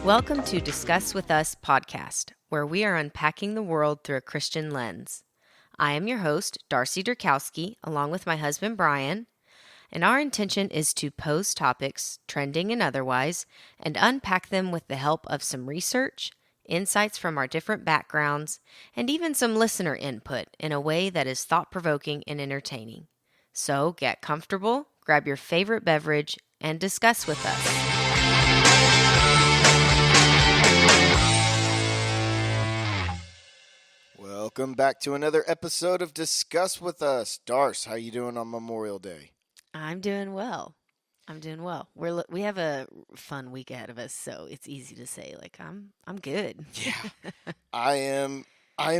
Welcome to Discuss With Us podcast, where we are unpacking the world through a Christian lens. I am your host, Darcy Durkowski, along with my husband, Brian, and our intention is to pose topics, trending and otherwise, and unpack them with the help of some research, insights from our different backgrounds, and even some listener input in a way that is thought-provoking and entertaining. So get comfortable, grab your favorite beverage, and discuss with us. Welcome back to another episode of Discuss With Us. Darce, how you doing on Memorial Day? I'm doing well. We have a fun week ahead of us, so it's easy to say like I'm good. Yeah, I am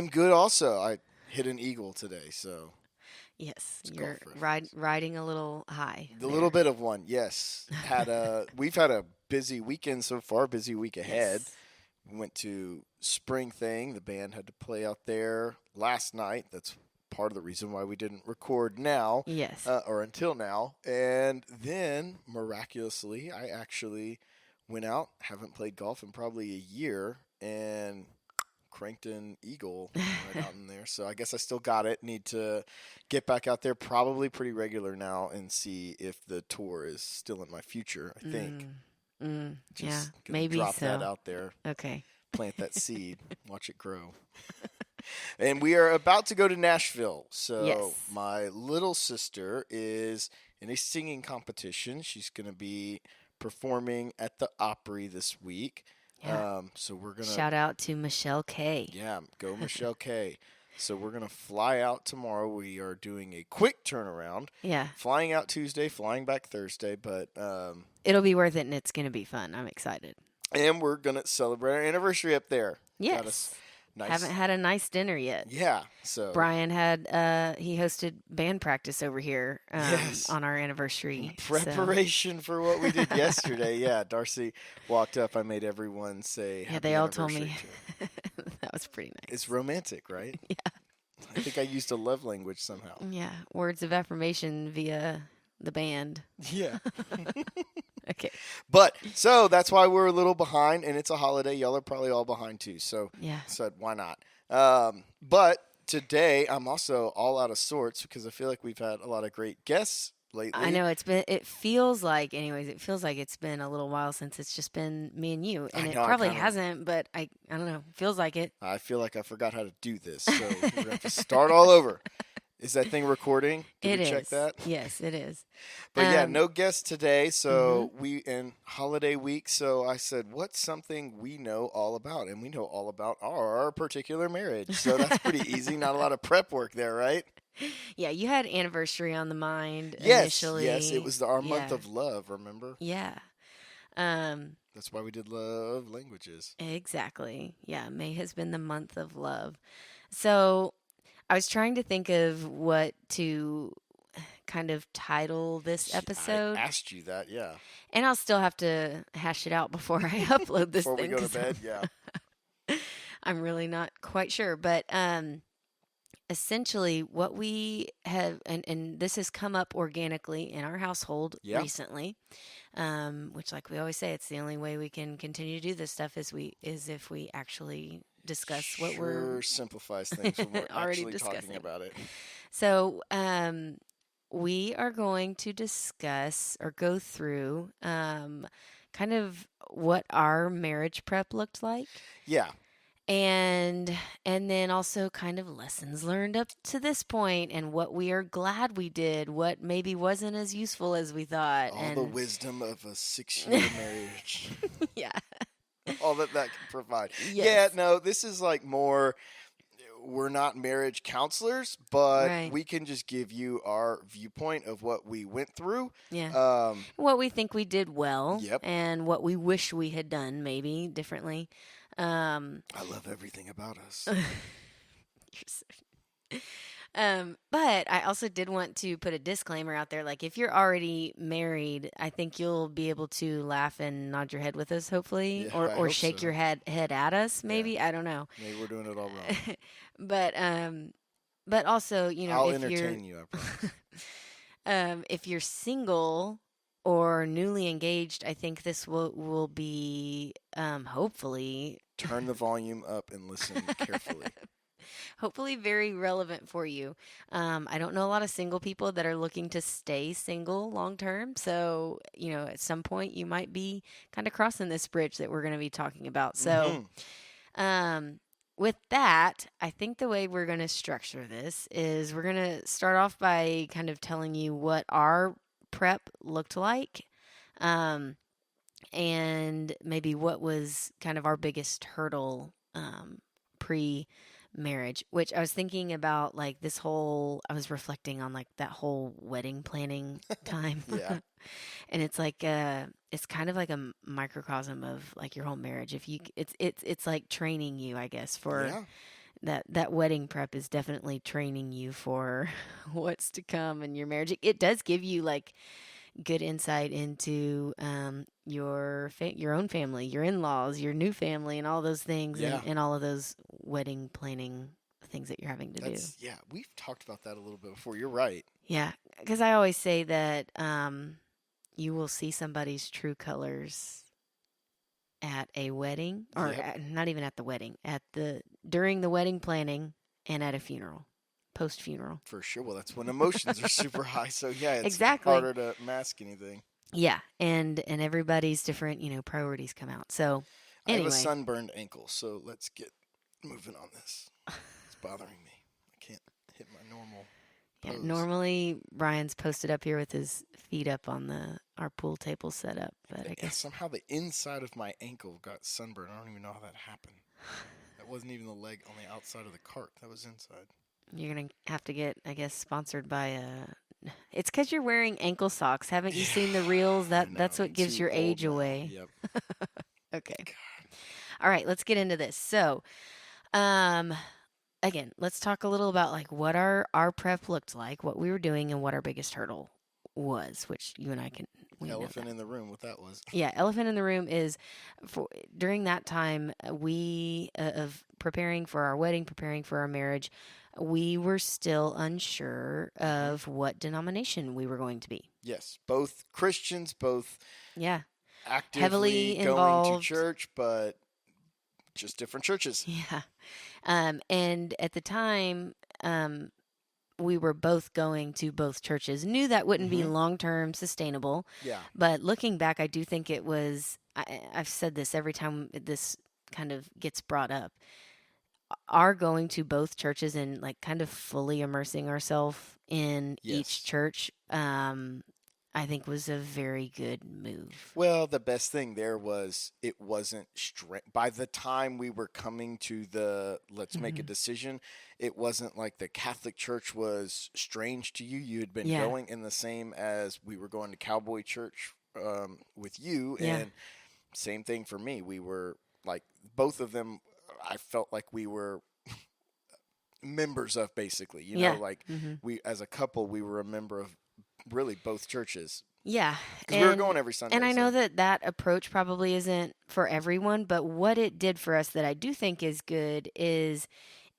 good also. I hit an eagle today, so Yes, you're riding a little high. A little bit of one. Yes, we've had a busy weekend so far. Busy week ahead. Yes. We went to spring thing. The band had to play out there last night. That's part of the reason why we didn't record now. Yes. Or until now. And then, miraculously, I actually went out, haven't played golf in probably a year, and cranked an eagle right out in there. So I guess I still got it. Need to get back out there probably pretty regular now and see if the tour is still in my future, I think. Yeah, maybe drop so. that out there. Okay. Plant that seed. Watch it grow. And we are about to go to Nashville. So Yes. my little sister is in a singing competition. She's going to be performing at the Opry this week. Yeah. So we're going to Shout out to Michelle K. Yeah, go Michelle K. So we're going to fly out tomorrow. We are doing a quick turnaround. Yeah. Flying out Tuesday, flying back Thursday, but It'll be worth it, and it's going to be fun. I'm excited. and we're going to celebrate our anniversary up there. Yes. Got us nice. Haven't had a nice dinner yet. Yeah, so Brian had he hosted band practice over here Yes. on our anniversary. preparation for what we did yesterday. Yeah, Darcy walked up. I made everyone say Yeah, happy they all told anniversary me. to her. That was pretty nice. It's romantic, right? Yeah. I think I used a love language somehow. Yeah, words of affirmation via the band. Yeah. Okay. But so that's why we're a little behind, and it's a holiday. Y'all are probably all behind too. So Yeah. I said, why not? But today I'm also all out of sorts because I feel like we've had a lot of great guests lately. I know it feels like it's been a little while since it's just been me and you. And I it know, I probably kinda- hasn't, but I don't know. Feels like it. I feel like I forgot how to do this, so we're going to have to start all over. Is that thing recording? Did we check that? Yes, it is. But yeah, no guests today. So Mm-hmm. we in holiday week. So I said, what's something we know all about? And we know all about our particular marriage. So that's pretty easy. Not a lot of prep work there, right? Yeah, you had anniversary on the mind Yes. initially. Yes. It was our month Yeah. of love, remember? Yeah. That's why we did love languages. Exactly. Yeah, May has been the month of love. So I was trying to think of what to kind of title this episode. I asked you that, yeah. And I'll still have to hash it out before I upload this Before we thing. go to 'cause bed, yeah. I'm really not quite sure. But essentially what we have, and this has come up organically in our household Yeah. recently, which like we always say, it's the only way we can continue to do this stuff is if we actually discuss what we're simplifies things when we're already actually talking discussing. about it. So we are going to discuss or go through kind of what our marriage prep looked like. Yeah. And then also kind of lessons learned up to this point and what we are glad we did, what maybe wasn't as useful as we thought. All the wisdom of a 6-year marriage. Yeah. All that can provide. Yes. Yeah, no, this is like more, we're not marriage counselors, but Right. we can just give you our viewpoint of what we went through. Yeah. What we think we did well. Yep. And what we wish we had done maybe differently. I love everything about us. But I also did want to put a disclaimer out there. Like, if you're already married, I think you'll be able to laugh and nod your head with us, hopefully, Yeah, I or hope shake so. your head at us. Maybe I don't know. Maybe we're doing it all wrong. But also, you know, I'll if you're entertain you, I promise. if you're single or newly engaged, I think this will be hopefully Turn the volume up and listen carefully. hopefully very relevant for you. I don't know a lot of single people that are looking to stay single long term. So, at some point you might be kind of crossing this bridge that we're going to be talking about. So, Mm-hmm. um, with that, I think the way we're going to structure this is we're going to start off by kind of telling you what our prep looked like. Um, and maybe what was kind of our biggest hurdle pre marriage, which I was thinking about like I was reflecting on like that whole wedding planning time. Yeah. And it's like it's kind of like a microcosm of like your whole marriage. If you it's like training you, I guess, for Yeah. that wedding prep is definitely training you for what's to come in your marriage. It does give you like good insight into your own family, your in-laws, your new family, and all those things, Yeah. and all of those wedding planning things that you're having to do. Yeah. We've talked about that a little bit before. You're right. Yeah, because I always say that you will see somebody's true colors at a wedding, or Yep. not even at the wedding, at the during the wedding planning and at a funeral, post funeral. For sure. Well, that's when emotions are super high. So yeah, it's Exactly. harder to mask anything. Yeah, and everybody's different, priorities come out. So I have a anyway, sunburned ankle, so let's get moving on this. It's bothering me. I can't hit my normal yeah, pose. normally Brian's posted up here with his feet up on our pool table set up, but I Yeah, guess somehow the inside of my ankle got sunburned. I don't even know how that happened. That wasn't even the leg on the outside of the cart. That was inside. you're gonna have to get, I guess, sponsored by It's because you're wearing ankle socks. Haven't you seen the reels? I know. That's what I'm gives too your old age now. away. Yep. Okay. All right, let's get into this. So, um, again, let's talk a little about like what our prep looked like, what we were doing, and what our biggest hurdle was, which you and I we know Elephant that. in the room, what that was. Yeah, elephant in the room is during that time we of preparing for our wedding, preparing for our marriage, we were still unsure Hmm. of what denomination we were going to be. Yes, both Christians, both Yeah, actively heavily going to involved. church, but just different churches. Yeah, and at the time, um, we were both going to both churches. Knew that wouldn't be Hmm. long term sustainable, Yeah. but looking back, I do think it was. I've said this every time this kind of gets brought up. Our going to both churches and like kind of fully immersing ourselves in each Yes. church, I think was a very good move. Well, the best thing there was it wasn't by the time we were coming to the let's make a Hmm. decision, it wasn't like the Catholic Church was strange to you. You had been Yeah, going in the same as we were going to Cowboy Church with you, yeah, and same thing for me. We were like both of them. I felt like we were members of basically. yeah, Like hmm, we as a couple, we were a member of really both churches yeah, because we were going every and Sunday. I know So that approach probably isn't for everyone, but what it did for us that I do think is good is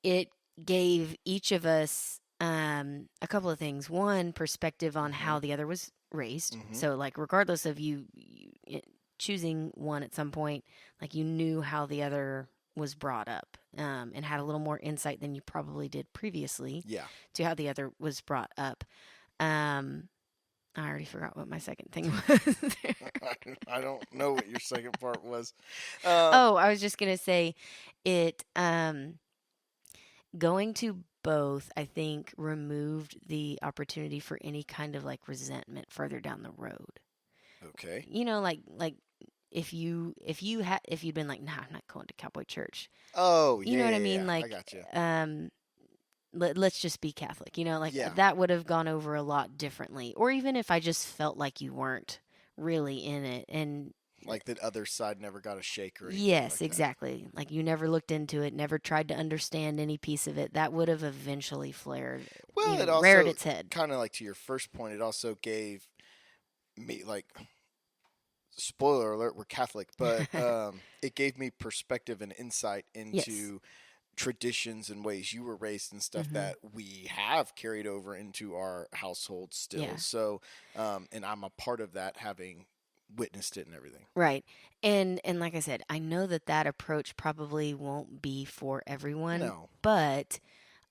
it gave each of us a couple of things. One, perspective on hmm. how the other was raised. Hmm. So, like, regardless of choosing one at some point, like, you knew how the other was brought up, and had a little more insight than you probably did previously Yeah. to how the other was brought up. Um, I already forgot what my second thing was. I don't know what your second part was. Oh, I was just gonna say it. Going to both, I think, removed the opportunity for any kind of like resentment further down the road. Okay. Like if you'd been like, nah, I'm not going to Cowboy Church. Oh, You yeah, know what yeah, I yeah. mean? I Like, got you. let's just be Catholic. Like Yeah. that would have gone over a lot differently. Or even if I just felt like you weren't really in it, and Like the other side never got a shake or anything yes, like that. exactly. Like you never looked into it, never tried to understand any piece of it. That would have eventually Well, it reared also its head. kind of like to your first point. It also gave me like spoiler alert, we're Catholic, but it gave me perspective and insight Yes. into traditions and ways you were raised and stuff Mm-hmm. that we have carried over into our household still. Yeah. So, and I'm a part of that, having witnessed it and everything. Right. And like I said, I know that approach probably won't be for everyone, No, but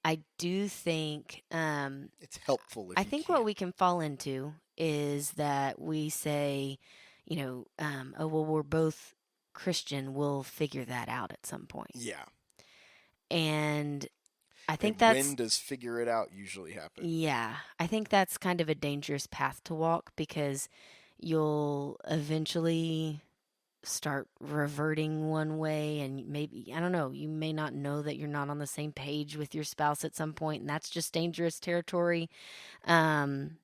I do think it's helpful if I you think can. what we can fall into is that we say, oh well, we're both Christian, we'll figure that out at some point. Yeah. And I think And that's when does figure it out usually happen? yeah, I think that's kind of a dangerous path to walk because you'll eventually start reverting one way, and maybe, I don't know, you may not know that you're not on the same page with your spouse at some point, and that's just dangerous territory. um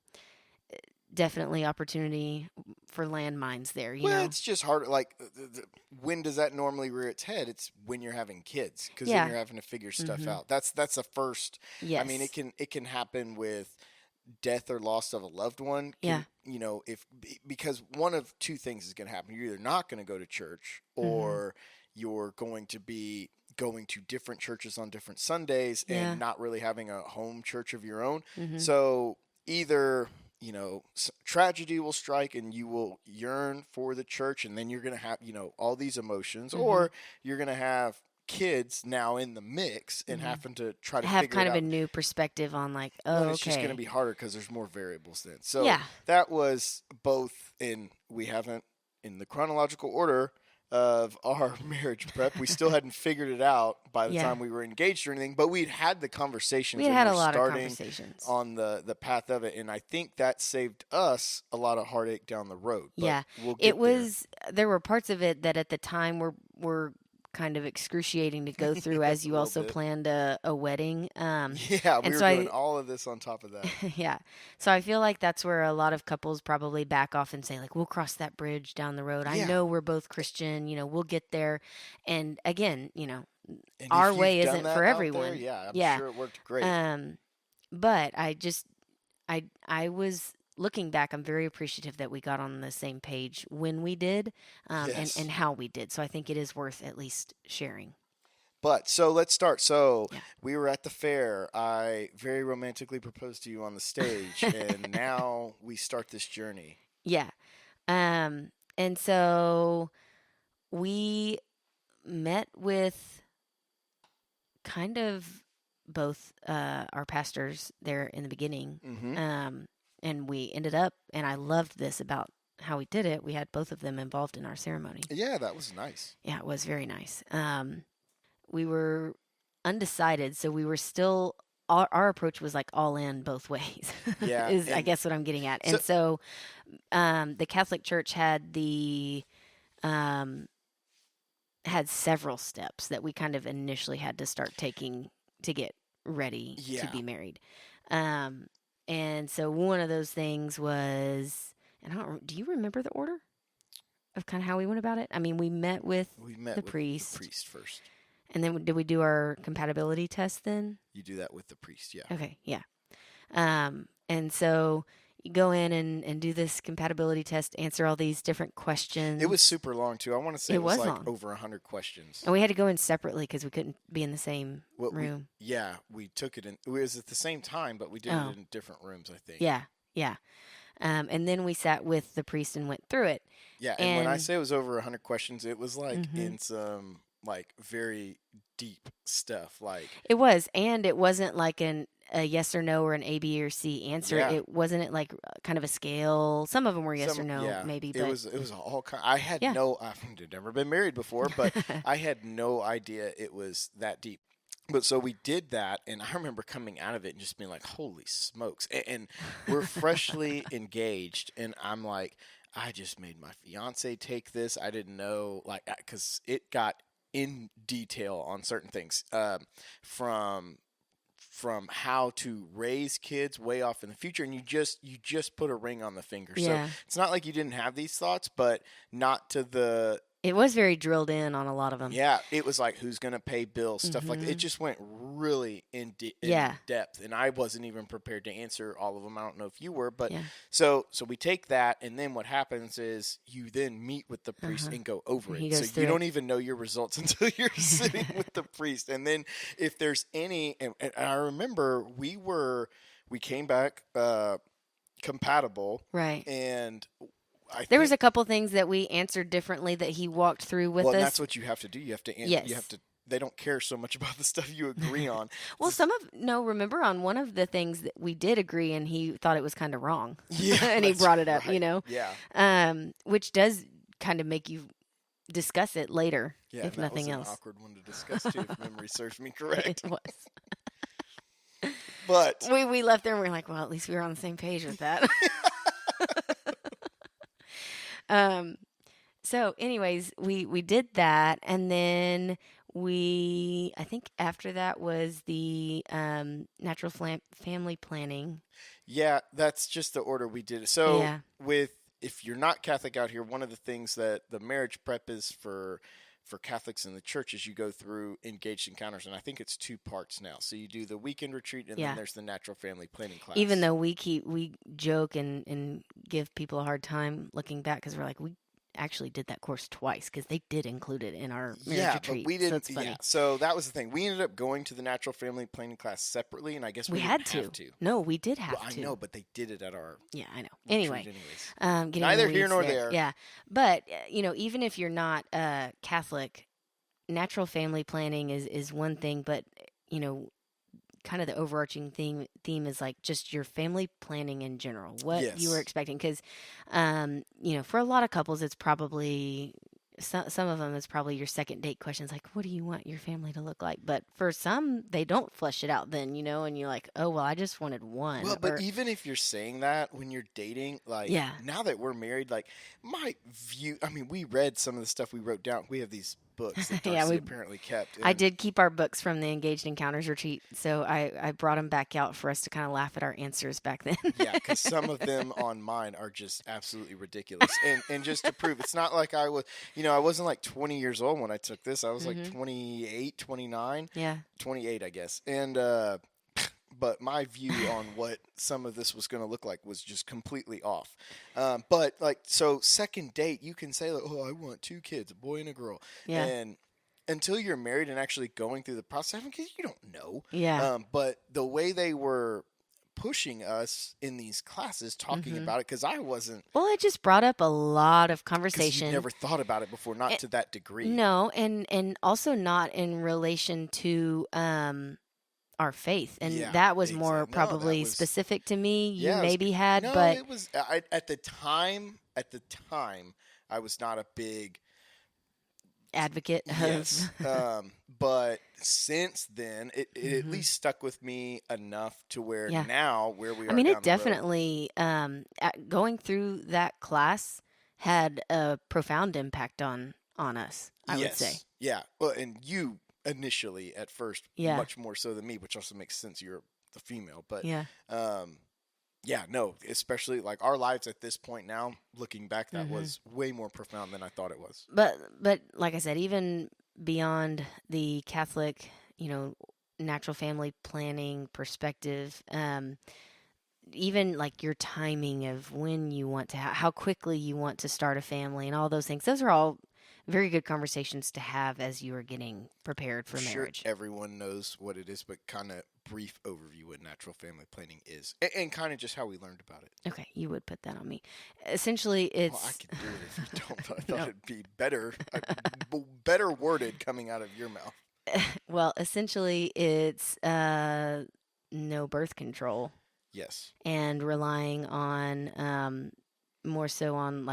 Definitely opportunity for landmines there, Well, it's just harder. Like, when does that normally rear its head? It's when you're having kids, because then Yeah. you're having to figure stuff Mm-hmm. out. That's the first. I mean, Yes. it can happen with death or loss of a loved one. Yeah. If because one of two things is going to happen. You're either not going to go to church, Mm-hmm. or you're going to be going to different churches on different Sundays Yeah. and not really having a home church of your own. Mm-hmm. So either tragedy will strike and you will yearn for the church, and then you're going to have, all these emotions, Mm-hmm. or you're going to have kids now in the mix and Mm-hmm. having to try to Have figure kind it of out. a new perspective on, like, Well, oh, it's just going to okay. be harder because there's more variables then. So Yeah. that was both we haven't, in the chronological order of our marriage prep, we still hadn't figured it out by the Yeah. time we were engaged or anything, but we'd had the conversations. We and had a we're lot of starting conversations. on the path of it, and I think that saved us a lot of heartache down the road. But Yeah. we'll get It was there were parts of it that at the time were kind of excruciating to go through, Yeah, as a you little also bit. planned a wedding. Yeah, we and were so doing all of this on top of that. yeah. So I feel like that's where a lot of couples probably back off and say, like, we'll cross that bridge down the road. I Yeah. know we're both Christian, we'll get there. And again, And our if you've way done isn't that for out everyone. there, yeah, I'm Yeah. sure it worked great. But I was looking back, I'm very appreciative that we got on the same page when we did, Yes. and how we did. So I think it is worth at least sharing. But so let's start. So Yeah. we were at the fair. I very romantically proposed to you on the stage, and now we start this journey. Yeah. And so we met with kind of both our pastors there in the beginning. Mm-hmm. And we ended up, and I loved this about how we did it. We had both of them involved in our ceremony. Yeah, that was nice. Yeah, it was very nice. We were undecided, so we were still. Our approach was like all in both ways. Yeah, is I and guess what I'm getting at. so- And so, the Catholic Church had had several steps that we kind of initially had to start taking to get ready to Yeah. be married. And so one of those things was, and do you remember the order of kind of how we went about it? I mean, we met with the priest. The priest first. And then did we do our compatibility test then? You do that with the priest, yeah. Okay, yeah. And so you go in and do this compatibility test, answer all these different questions. It was super long too. I want to say it was like long. over 100 questions. And we had to go in separately because we couldn't be in the same Well, room. we took it in. It was at the same time, but we did it in different rooms, I think. Yeah, yeah. And then we sat with the priest and went through it. Yeah, and when I say it was over 100 questions, it was like Mhm. in some like very deep stuff. Like It was, and it wasn't like a yes or no or an A, B, or C answer. Yeah. It wasn't like kind of a scale. Some of them were yes or no, yeah, maybe. It But was all kind. I had Yeah. I've never been married before, but I had no idea it was that deep. But so we did that, and I remember coming out of it and just being like, "Holy smokes!" And we're freshly engaged, and I'm like, I just made my fiance take this. I didn't know, like, because it got in detail on certain things, from how to raise kids way off in the future, and you just put a ring on the finger. Yeah. So it's not like you didn't have these thoughts, but not to the it was very drilled in on a lot of them. yeah, it was like who's gonna pay bills, stuff like that. Mhm. It just went really in depth, and I wasn't even prepared to answer all of them. I don't know if you were, but so we take that, and then what happens is you then meet with the priest and go over it. So you don't even know your results until you're sitting with the priest, and then if there's any, and I remember we came back compatible, right? And there was a couple things that we answered differently that he walked through with us. Well, that's what you have to do. You have to answer. You have to. They don't care so much about the stuff you agree on. Well, remember on one of the things that we did agree, and he thought it was kind of wrong. Yeah, and he brought it up, Yeah. Which does kind of make you discuss it later, if nothing else. That was an awkward one to discuss too, if memory serves me correct. It was. But we left there and we were like, well, at least we were on the same page with that. So anyways, we did that, and then I think after that was the natural family planning. Yeah, that's just the order we did it. So if you're not Catholic out here, one of the things that the marriage prep is for Catholics in the church is you go through engaged encounters, and I think it's 2 parts now. So you do the weekend retreat, and then there's the natural family planning class. Even though we joke and give people a hard time looking back, because we're like, we actually did that course twice because they did include it in our marriage retreat. But we didn't. So it's funny. Yeah, so that was the thing. We ended up going to the natural family planning class separately, and I guess we had didn't to. have to. No, we did have to. I know, but they did it at our I know. Anyway, neither here nor there. Yeah, but even if you're not Catholic, natural family planning is one thing, but kind of the overarching theme is like just your family planning in general, what you were expecting, because for a lot of couples it's probably some of them it's probably your second date questions, like, what do you want your family to look like? But for some, they don't flesh it out then, and you're like, oh well, I just wanted one. Well, but even if you're saying that when you're dating, like now that we're married, like my view, I mean, we read some of the stuff we wrote down. We have these books that Darcy apparently kept. I did keep our books from the Engaged Encounters retreat, so I brought them back out for us to kind of laugh at our answers back then. Yeah, because some of them on mine are just absolutely ridiculous. And just to prove, it's not like I was, I wasn't like 20 years old when I took this. I was like 28, 29. Yeah. 28, I guess. And but my view on what some of this was going to look like was just completely off. But like, so second date, you can say like, oh, I want 2 kids, a boy and a girl. Yeah. And until you're married and actually going through the process, because you don't know. Yeah. But the way they were pushing us in these classes, talking about it, because I wasn't. Well, it just brought up a lot of conversation. You never thought about it before, not to that degree. No, and also not in relation to our faith, and that was more probably specific to me. You maybe had, but it was at the time. At the time, I was not a big advocate of. But since then, it at least stuck with me enough to where now where we are. I mean, down it definitely going through that class had a profound impact on us. I would say. Yeah. Well, and you initially at first, much more so than me, which also makes sense. You're the female, but especially like our lives at this point now, looking back, that was way more profound than I thought it was. But like I said, even beyond the Catholic, natural family planning perspective, even like your timing of when you want to, how quickly you want to start a family and all those things, those are all very good conversations to have as you are getting prepared for marriage. Sure, everyone knows what it is, but kind of brief overview what natural family planning is, and kind of just how we learned about it. Okay, you would put that on me. Essentially, it's. Well, I could do it if you don't. But I thought it'd be better worded coming out of your mouth. Well, essentially, it's no birth control. Yes. And relying on more so on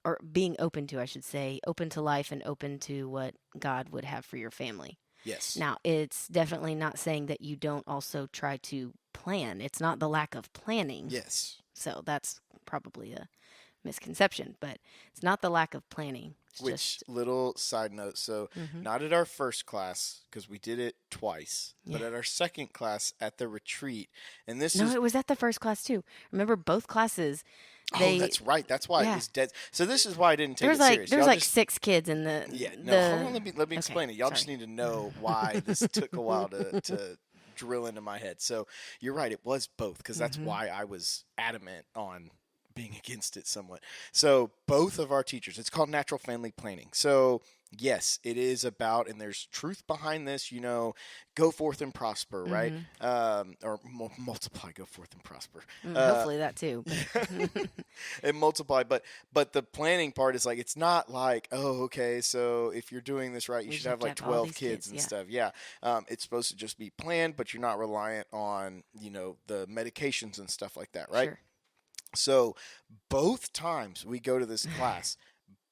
or being open to, I should say, open to life and open to what God would have for your family. Yes. Now, it's definitely not saying that you don't also try to plan. It's not the lack of planning. Yes. So that's probably a misconception, but it's not the lack of planning. Little side note, so not at our first class, because we did it twice, but at our second class at the retreat, and it was at the first class too. Remember, both classes. That's right. That's why it was dead. So this is why I didn't take it serious. There's like 6 kids in the. Yeah. No. Hold on. Let me explain it. Y'all just need to know why this took a while to drill into my head. So you're right, it was both, because that's Mm-hmm. why I was adamant on being against it somewhat. So both of our teachers, it's called natural family planning. So yes, it is about, and there's truth behind this, go forth and prosper, right? Mm-hmm. Or multiply, go forth and prosper. Hopefully that too. But And multiply, but the planning part is like, it's not like, oh, okay, so if you're doing this right, you we should just have have to like have all 12 these kids kids. and Yeah. stuff. Yeah. It's supposed to just be planned, but you're not reliant on, the medications and stuff like that, right? Sure. So both times we go to this class,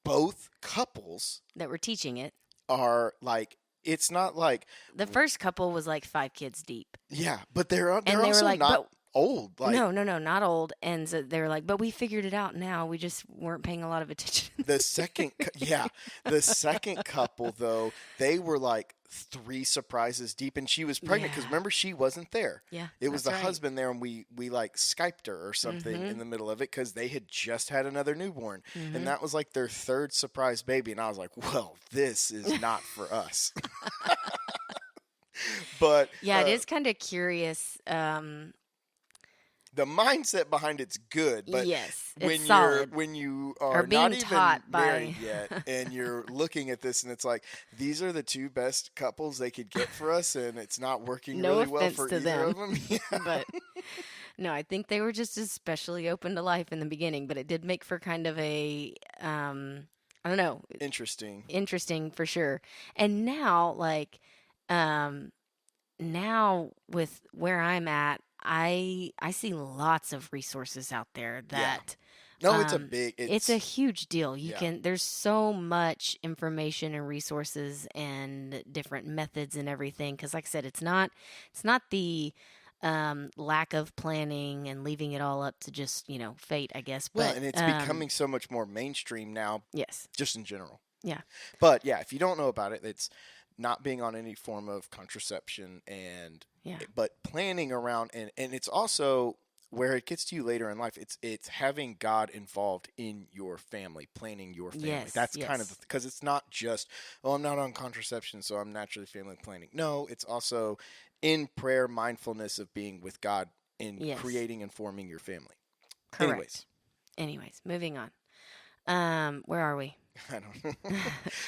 both couples That we're teaching it. are like, it's not like, The first couple was like 5 kids deep. yeah, but they're And they were also like, not but old. Like, no, not old. And so they were like, but we figured it out now. We just weren't paying a lot of attention. the second, yeah, the second couple though, they were like 3 surprises deep, and she was pregnant because Yeah. remember, she wasn't there. Yeah. It was the that's right. husband there, and we like Skyped her or something in the middle of it because they had just had another newborn, and that was like their 3rd surprise baby, and I was like, well, this is not for us. But Yeah, it is kind of curious. the mindset behind it's good, but Yes, when it's solid. when you Or are being not even taught by- married yet, and you're looking at this, and it's like, these are the 2 best couples they could get for us, and it's not working No really well offense for to either them. of them. Yeah. But no, I think they were just especially open to life in the beginning. But it did make for kind of a, I don't know, interesting for sure. And now, like, now with where I'm at, I see lots of resources out there that No, it's a big. it's a huge deal. You yeah. can there's so much information and resources and different methods and everything, cuz like I said, it's not the lack of planning and leaving it all up to just, fate, I guess. Well, But and it's becoming so much more mainstream now, yes. just in general. Yeah. But yeah, if you don't know about it, it's not being on any form of contraception, and Yeah. but planning around, and it's also where it gets to you later in life. It's having God involved in your family, planning your family. Yes, That's kind yes. of, because it's not just, oh, I'm not on contraception, so I'm naturally family planning. No, it's also in prayer, mindfulness of being with God in Yes. creating and forming your family. Correct. Anyways, moving on. Where are we? I don't know.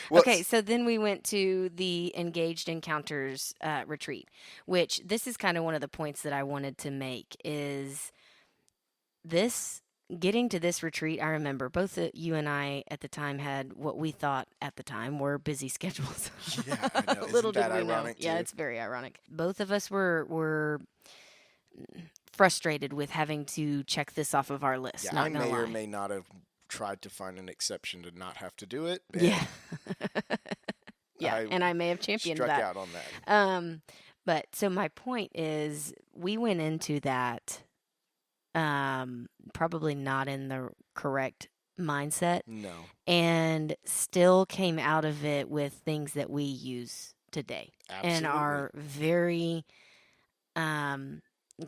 Well, Okay, so then we went to the Engaged Encounters retreat, which this is kind of one of the points that I wanted to make is this getting to this retreat. I remember both you and I at the time had what we thought at the time were busy schedules. Yeah, I know. Little Isn't that did we know. ironic, Yeah, too? it's very ironic. Both of us were frustrated with having to check this off of our list. Yeah, not I gonna may or lie. may not have tried to find an exception to not have to do it. Yeah. Yeah, I and I may have championed struck that. out on that. But so my point is, we went into that probably not in the correct mindset, No. and still came out of it with things that we use today, and Absolutely. are very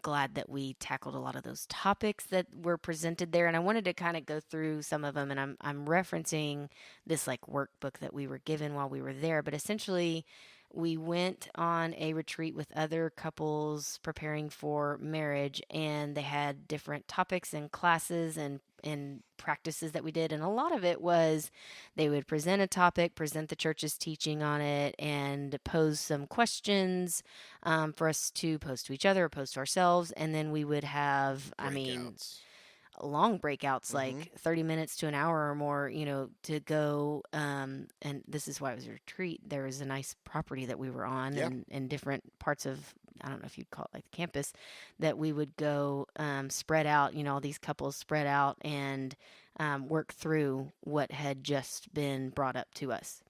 glad that we tackled a lot of those topics that were presented there. And I wanted to kind of go through some of them, and I'm referencing this like workbook that we were given while we were there. But essentially, we went on a retreat with other couples preparing for marriage, and they had different topics and classes and practices that we did. And a lot of it was they would present a topic, present the church's teaching on it, and pose some questions for us to pose to each other or pose to ourselves. And then we would have, Breakouts. long breakouts, like 30 minutes to an hour or more, to go. And this is why it was a retreat. There was a nice property that we were on, Yeah. and different parts of, I don't know if you'd call it like the campus, that we would go spread out, all these couples spread out and work through what had just been brought up to us.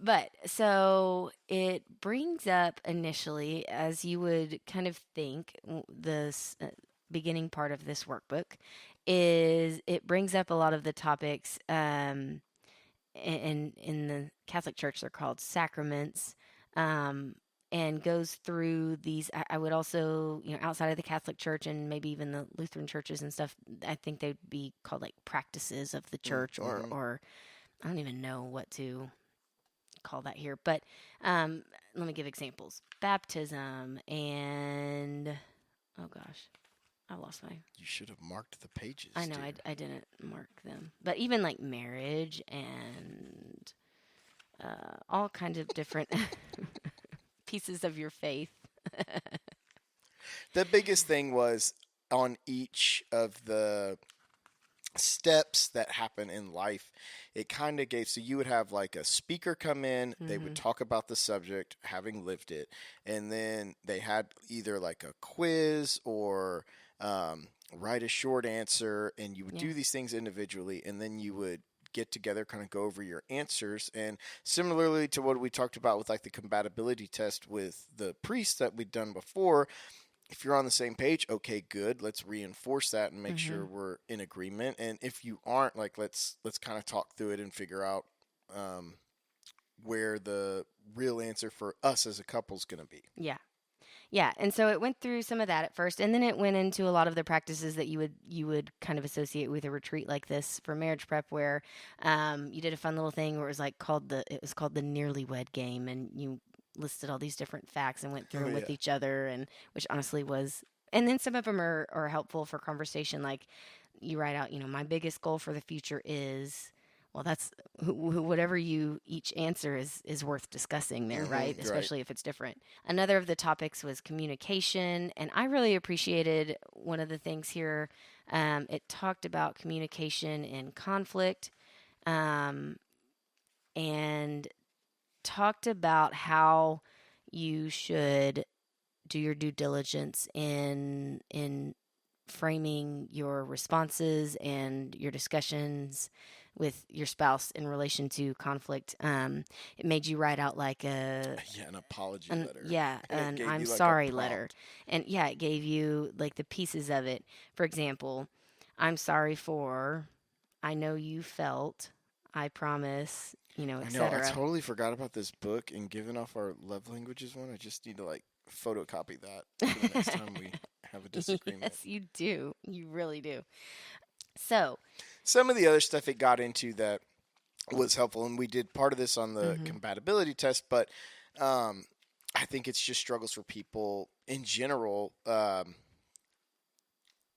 But so it brings up initially, as you would kind of think, this beginning part of this workbook is it brings up a lot of the topics in the Catholic Church. They're called sacraments, and goes through these. I would also, outside of the Catholic Church and maybe even the Lutheran churches and stuff, I think they'd be called like practices of the church, or I don't even know what to call that here, but let me give examples. Baptism and, oh gosh, I lost my. You should have marked the pages. I know, dear. I didn't mark them. But even like marriage and all kinds of different pieces of your faith. The biggest thing was on each of the steps that happen in life, it kind of gave, so you would have like a speaker come in, they would talk about the subject having lived it, and then they had either like a quiz or write a short answer, and you would do these things individually, and then you would get together, kind of go over your answers. And similarly to what we talked about with like the compatibility test with the priest that we'd done before, if you're on the same page, okay, good. Let's reinforce that and make sure we're in agreement. And if you aren't, like, let's kind of talk through it and figure out where the real answer for us as a couple is going to be. Yeah. Yeah, and so it went through some of that at first, and then it went into a lot of the practices that you would kind of associate with a retreat like this for marriage prep, where you did a fun little thing where it was like called the nearly wed game, and you listed all these different facts and went through them with each other, and which honestly was, and then some of them are helpful for conversation, like you write out, my biggest goal for the future is. Well, that's whatever you each answer is worth discussing there, right? Especially if it's different. Another of the topics was communication, and I really appreciated one of the things here. It talked about communication in conflict, and talked about how you should do your due diligence in framing your responses and your discussions with your spouse in relation to conflict. It made you write out like an apology letter. Yeah, an I'm sorry letter. And yeah, it gave you like the pieces of it. For example, I'm sorry for, I know you felt, I promise, etc. I know, I totally forgot about this book, and given off our love languages one, I just need to like photocopy that for the next time we have a disagreement. Yes, you do. You really do. So, some of the other stuff it got into that was helpful, and we did part of this on the compatibility test, but I think it's just struggles for people in general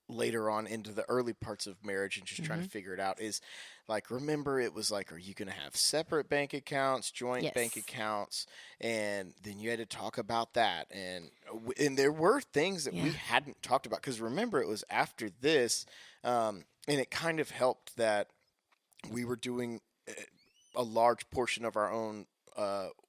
later on into the early parts of marriage and just trying to figure it out is like, remember, it was like, are you going to have separate bank accounts, joint bank accounts? And then you had to talk about that. And there were things that we hadn't talked about, because remember, it was after this, and it kind of helped that we were doing a large portion of our own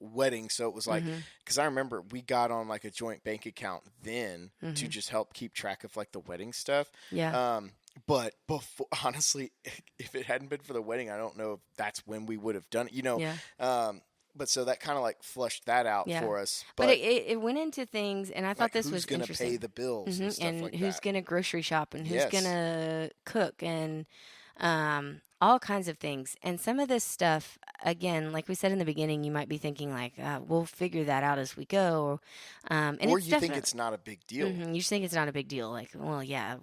wedding. So it was like, because I remember we got on like a joint bank account then to just help keep track of like the wedding stuff. Yeah. But before, honestly, if it hadn't been for the wedding, I don't know if that's when we would have done it, but so that kind of like flushed that out for us. But it went into things, and I thought this was interesting. Who's going to pay the bills and stuff like that? Who's going to grocery shop, and who's going to cook, and all kinds of things. And some of this stuff, again, like we said in the beginning, you might be thinking like, we'll figure that out as we go. Or you think it's not a big deal. You just think it's not a big deal. Like, well, yeah,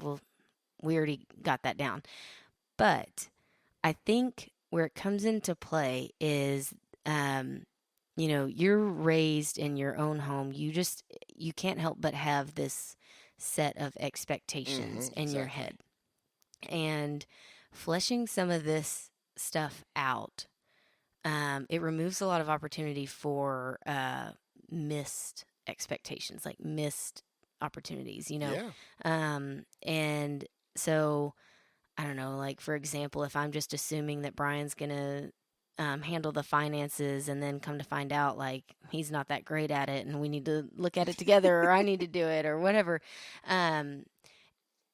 we already got that down. But I think where it comes into play is, you're raised in your own home. You can't help but have this set of expectations in your head. And fleshing some of this stuff out, it removes a lot of opportunity for missed expectations, like missed opportunities, and so I don't know, like for example, if I'm just assuming that Brian's gonna handle the finances, and then come to find out like he's not that great at it, and we need to look at it together, or I need to do it, or whatever.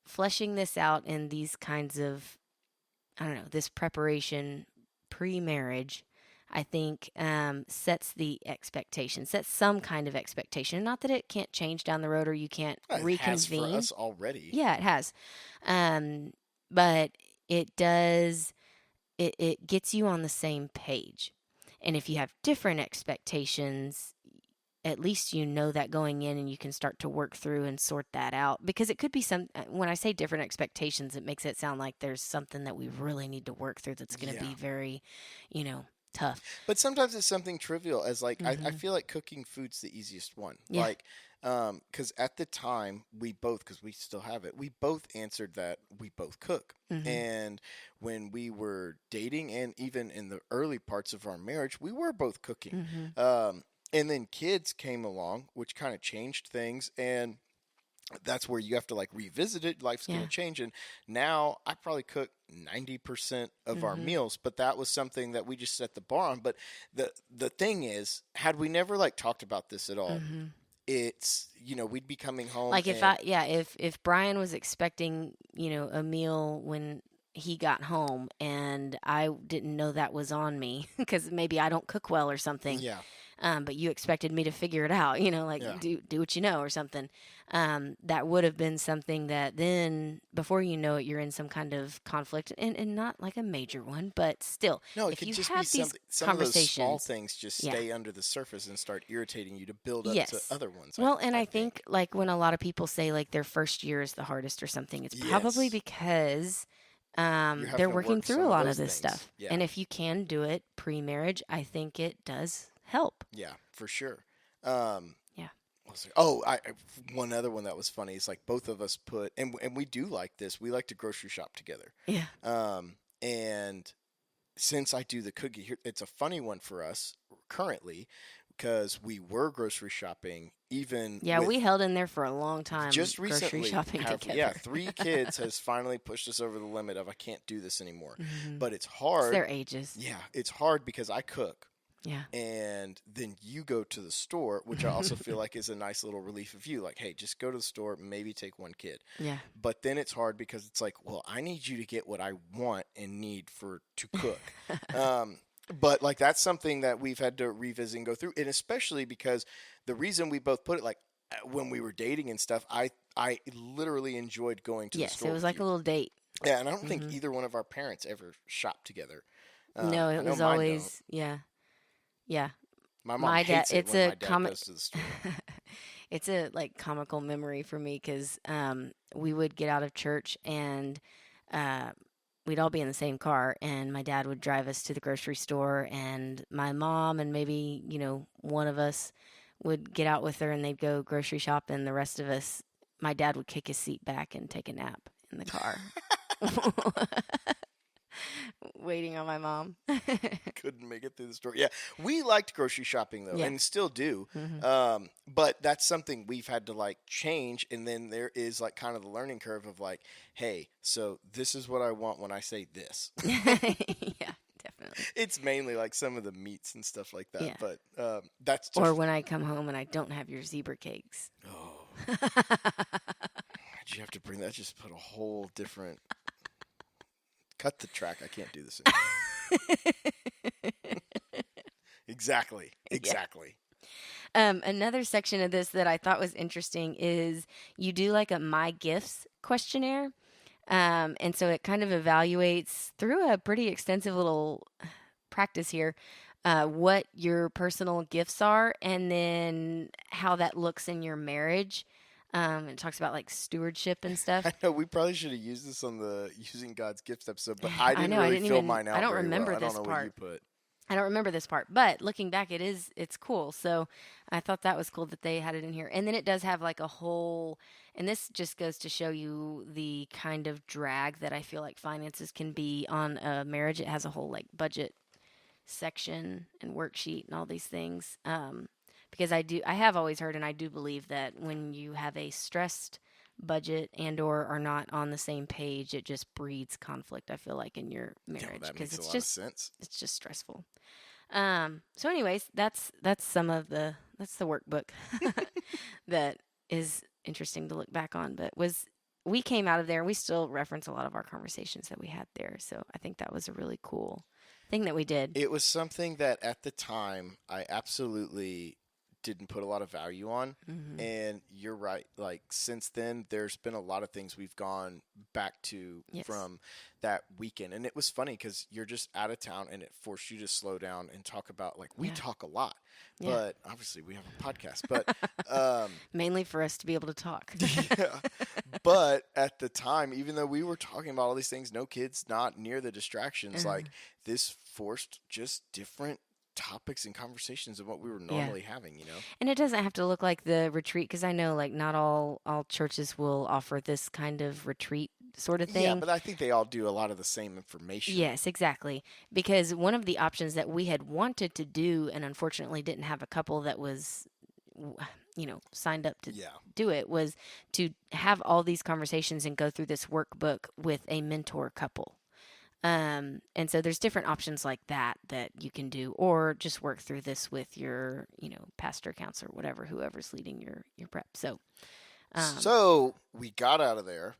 Fleshing this out in these kinds of, I don't know, this preparation pre-marriage, I think sets the expectation, sets some kind of expectation. Not that it can't change down the road, or you can't reconvene. It has for us already. Yeah, it has. But it does, it gets you on the same page. And if you have different expectations, at least you know that going in, and you can start to work through and sort that out. Because it could be when I say different expectations, it makes it sound like there's something that we really need to work through that's going to be very, tough. But sometimes it's something trivial as like I Mm-hmm. feel like cooking food's the easiest one. Yeah. Like because at the time we both, because we still have it, we both answered that we both cook. Mm-hmm. And when we were dating and even in the early parts of our marriage, we were both cooking. Mm-hmm. And then kids came along, which kind of changed things. And that's where you have to like revisit it. Life's going Yeah. to change. And now I probably cook 90% of our Mm-hmm. meals, but that was something that we just set the bar on. But the thing is, had we never like talked about this at all, Mm-hmm. it's, we'd be coming home Like if and I, yeah, if Brian was expecting, a meal when he got home and I didn't know that was on me because maybe I don't cook well or something, yeah, but you expected me to figure it out, like yeah. do what you know or something. That would have been something that then before you know it, you're in some kind of conflict and not like a major one, but still, No, it if could you just be have these some of those small conversations, things just yeah, stay under the surface and start irritating you to build up to yes. other ones, Well, and I I think. think like when a lot of people say like their first year is the hardest or something, it's probably Yes. because You're they're having to working work through a some of lot of those this things. stuff. Yeah. And if you can do it pre-marriage, I think it does help. Yeah, for sure. Um, Yeah. what was it? Oh, one other one that was funny is like both of us put, and we do like this. We like to grocery shop together. Yeah. And since I do the cookie here, it's a funny one for us currently because we were grocery shopping even Yeah, we with held in there for a long time just grocery recently shopping have, yeah, together. 3 kids has finally pushed us over the limit of I can't do this anymore. Hmm. But it's It's hard. their ages. Yeah, it's hard because I cook Yeah. and then you go to the store, which I also feel like is a nice little relief of you. Like, hey, just go to the store, maybe take one kid. Yeah. But then it's hard because it's like, well, I need you to get what I want and need for to cook. Um, but like that's something that we've had to revisit and go through, and especially because the reason we both put it like when we were dating and stuff, I literally enjoyed going to the Yes, store it was with like you. a little date. Yeah, and I don't think Hmm. either one of our parents ever shopped together. No, I it know was mine don't. always, yeah. Yeah. My mom My dad, hates it it's when a my dad comic. goes to the store. It's a like comical memory for me because we would get out of church and uh, we'd all be in the same car, and my dad would drive us to the grocery store, and my mom and maybe one of us would get out with her, and they'd go grocery shop, and the rest of us, my dad would kick his seat back and take a nap in the car, waiting on my mom. Couldn't make it through the store. Yeah, we liked grocery shopping though, Yeah. and still do. Hmm. But that's something we've had to like change, and then there is like kind of the learning curve of like, hey, so this is what I want when I say this. Yeah, definitely. It's mainly like some of the meats and stuff like that, Yeah. but that's Or just when I come home and I don't have your zebra cakes. oh, did you have to bring that? Just put a whole different cut the track. I can't do this anymore. Exactly, Yeah. exactly. Another section of this that I thought was interesting is you do like a my gifts questionnaire. And so it kind of evaluates through a pretty extensive little practice here what your personal gifts are and then how that looks in your marriage. It talks about like stewardship and I stuff. know we probably should have used this on the using God's gifts episode, but I I didn't know I really didn't fill even mine I out don't very well. remember I don't this know what you part. put. I don't remember this part, but looking back, it's cool. So I thought that was cool that they had it in here, and then it does have like a whole, and this just goes to show you the kind of drag that I feel like finances can be on a marriage. It has a whole like budget section and worksheet and all these things. Because I have always heard, and I do believe that when you have a stressed budget and or are not on the same page, it just breeds conflict. I feel like in your Yeah, well, marriage that because makes a it's lot of just sense. stressful. So anyways, that's some of that's the workbook that is interesting to look back on. But we came out of there and we still reference a lot of our conversations that we had there. So I think that was a really cool thing that we did. It was something that at the time I absolutely didn't put a lot of value on. Hmm. And you're right. Like since then, there's been a lot of things we've gone back to Yes. from that weekend. And it was funny because you're just out of town and it forced you to slow down and talk about like we Yeah. talk a lot, Yeah. but obviously we have a podcast. But um, Mainly for us to be able to talk. yeah, But at the time, even though we were talking about all these things, no kids, not near the distractions, Uh, like this forced just different topics and conversations than what we were yeah. normally having, you know? And it doesn't have to look like the retreat because I know like not all churches will offer this kind of retreat sort of Yeah, thing. but I think they all do a lot of the same information. Yes, exactly. Because one of the options that we had wanted to do and unfortunately didn't have a couple that was signed up to Yeah. do it was to have all these conversations and go through this workbook with a mentor couple. And so there's different options like that you can do, or just work through this with your, pastor, counselor, whatever, whoever's leading your prep. So, So we got out of there.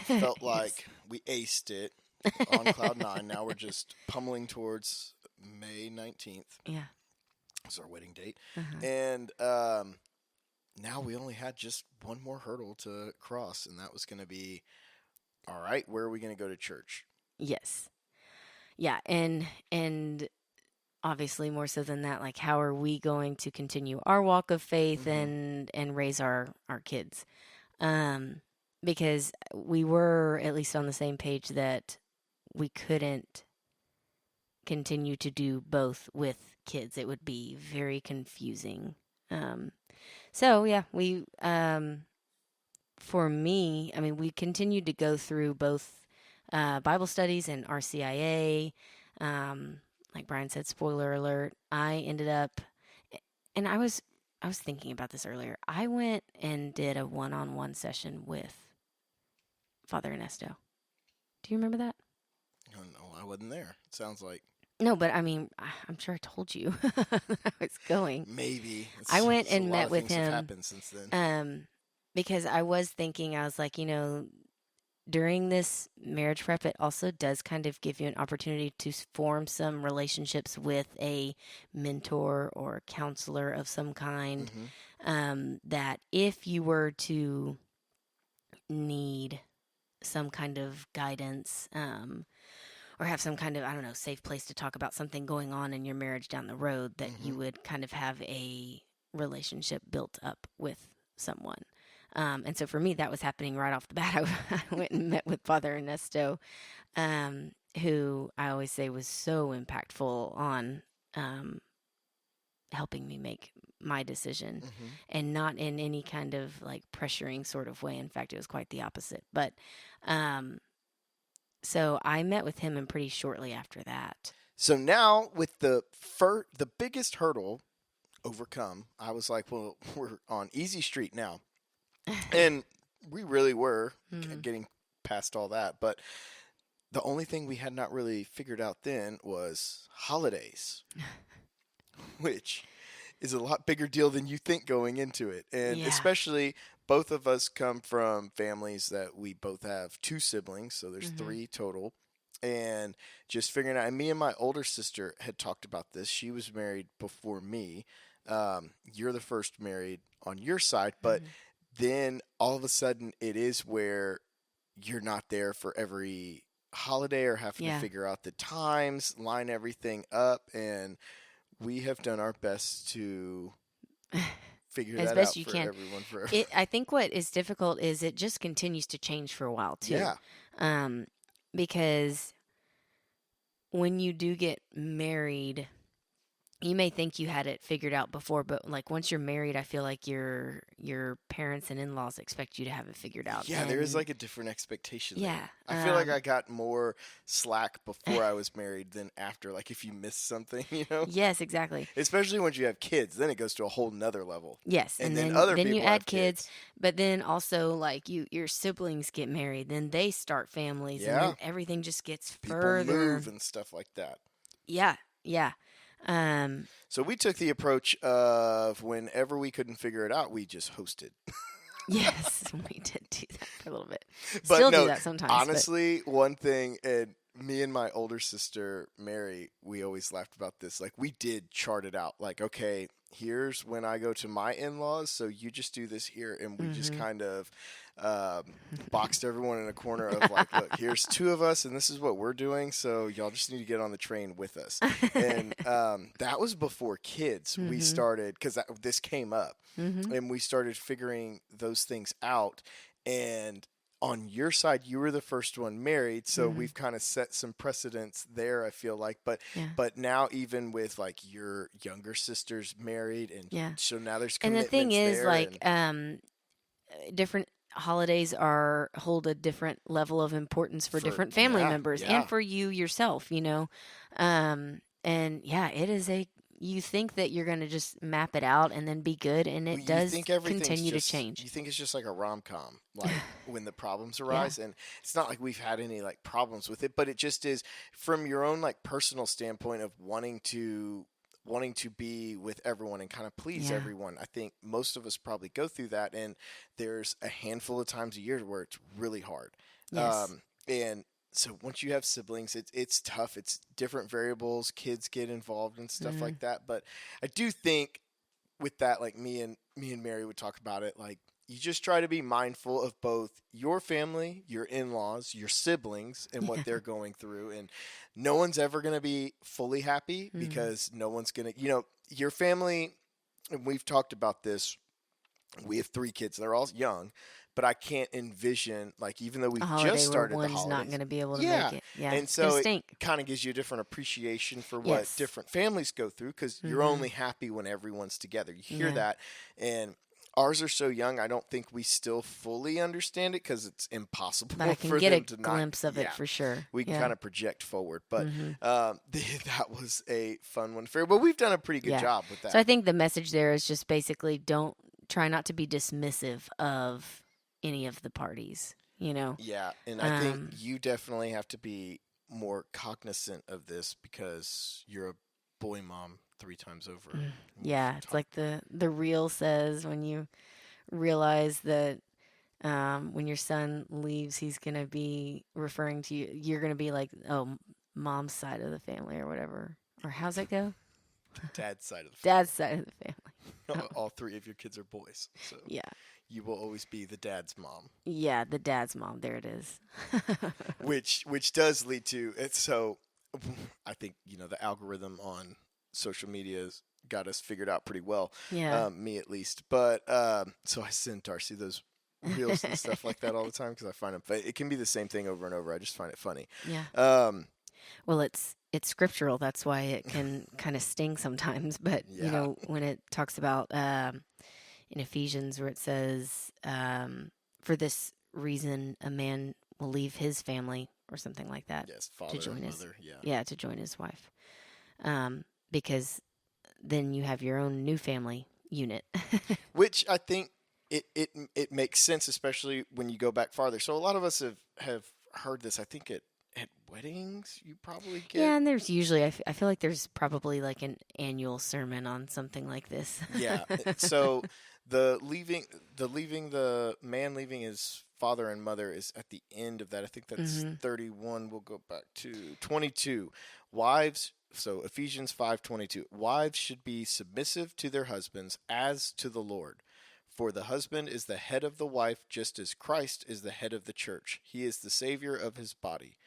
Felt yes. like we aced it on cloud nine. Now we're just pummeling towards May 19th. Yeah. It's our wedding date. Uh-huh. And now we only had just one more hurdle to cross, and that was going to be, all right, where are we going to go to church? Yes. Yeah, and obviously more so than that, like how are we going to continue our walk of faith and raise our kids? Because we were at least on the same page that we couldn't continue to do both with kids. It would be very confusing. So yeah, we for me, I mean, we continued to go through both Bible studies and RCIA. Like Brian said, spoiler alert. I ended up, and I was thinking about this earlier. I went and did a one-on-one session with Father Ernesto. Do you remember that? Oh, no, I wasn't there. It sounds like No, but I mean, I'm sure I told you I was going. maybe. I went A and lot met of with things have him. happened since then. Because I was thinking, I was like, during this marriage prep, it also does kind of give you an opportunity to form some relationships with a mentor or counselor of some kind. That if you were to need some kind of guidance, or have some kind of, I don't know, safe place to talk about something going on in your marriage down the road, that you would kind of have a relationship built up with someone. And so for me, that was happening right off the bat. I went and met with Father Ernesto, who I always say was so impactful on helping me make my decision, and not in any kind of like pressuring sort of way. In fact, it was quite the opposite. But so I met with him, and pretty shortly after that. So now with the biggest hurdle overcome, I was like, well, we're on easy street now. And we really were getting past all that. But the only thing we had not really figured out then was holidays, which is a lot bigger deal than you think going into it. And Yeah. especially both of us come from families that we both have two siblings. So there's three total. And just figuring out, and me and my older sister had talked about this. She was married before me. You're the first married on your side, but then all of a sudden it is where you're not there for every holiday or having to figure out the times, line everything up, and we have done our best to figure As that best out you for can. everyone forever. I think what is difficult is it just continues to change for a while too. Yeah. Because when you do get married, you may think you had it figured out before, but like once you're married, I feel like your parents and in-laws expect you to have it figured out. Yeah, there is like a different expectation there. Yeah, I feel like I got more slack before I was married than after. Like if you miss something, you know? Yes, exactly. Especially once you have kids, then it goes to a whole nother level. Yes, And and then then other you people add have kids, kids. but then also like your siblings get married, then they start families, and Yeah. then everything just gets People further. move and stuff like that. Yeah, yeah. So we took the approach of whenever we couldn't figure it out, we just hosted. Yes, we did do that for a little bit. But Still no, do that sometimes. honestly, one thing, and me and my older sister Mary, we always laughed about this. Like we did chart it out. Like, okay, here's when I go to my in-laws, so you just do this here, and we just kind of boxed everyone in a corner of like, look, here's two of us, and this is what we're doing, so y'all just need to get on the train with us. And that was before kids. We started because this came up, and we started figuring those things out, and on your side, you were the first one married, so we've kind of set some precedents there, I feel like. Yeah. But now even with like your younger sister's married, and Yeah. so now there's And the thing commitments is, there, like, and different holidays are hold a different level of importance for different family members and for you yourself, and yeah, it is you think that you're going to just map it out and then be good, and it you does think everything's continue to just change. you think it's just like a rom-com, like when the problems Yeah. arise, and it's not like we've had any like problems with it, but it just is from your own like personal standpoint of wanting to be with everyone and kind of please Yeah. everyone. I think most of us probably go through that, and there's a handful of times a year where it's really hard. Yes. And so once you have siblings, it's tough. It's different variables. Kids get involved and stuff like that. But I do think with that, like me and Mary would talk about it. Like you just try to be mindful of both your family, your in-laws, your siblings, and what they're going through. And no one's ever going to be fully happy because no one's going to, your family. And we've talked about this. We have 3 kids. They're all young, but I can't envision, like, even though A we've holiday just where started the one's holidays. not going to be able to Yeah. make it. Yeah. And It's going so to it stink. kind of gives you a different appreciation for what Yes. different families go through, because you're only happy when everyone's together. You hear Yeah. that. And ours are so young, I don't think we still fully understand it because it's impossible But I can for get a them to not. glimpse of it for sure. We can Yeah. kind of project forward. But that was a fun one. But we've done a pretty good Yeah. job with that. So I think the message there is just basically don't try not to be dismissive of any of the parties, Yeah, and I think you definitely have to be more cognizant of this because you're a boy mom 3 times over. Yeah, it's like the reel says, when you realize that when your son leaves, he's going to be referring to you. You're going to be like, oh, mom's side of the family or whatever. Or how's it go? Dad's side of the Dad's side of the family. All 3 of your kids are boys, so Yeah. you will always be the dad's mom. Yeah, the dad's mom. There it is. which does lead to it. So I think the algorithm on social media has got us figured out pretty well. Yeah. Me at least. But so I send Darcy those reels and stuff like that all the time because I find them. But it can be the same thing over and over. I just find it funny. Yeah. Well, it's scriptural. That's why it can kind of sting sometimes. But when it talks about in Ephesians, where it says, "For this reason, a man will leave his family," or something like that. Yes, father to join and his mother. to join his wife, because then you have your own new family unit. Which I think it makes sense, especially when you go back farther. So a lot of us have heard this. I think at weddings you probably get. Yeah, and there's usually I feel like there's probably like an annual sermon on something like this. Yeah. So the man leaving his father and mother is at the end of that. I think that's 31. We'll go back to 22. Wives. So Ephesians 5:22. Wives should be submissive to their husbands as to the Lord. For the husband is the head of the wife, just as Christ is the head of the church. He is the Savior of his body.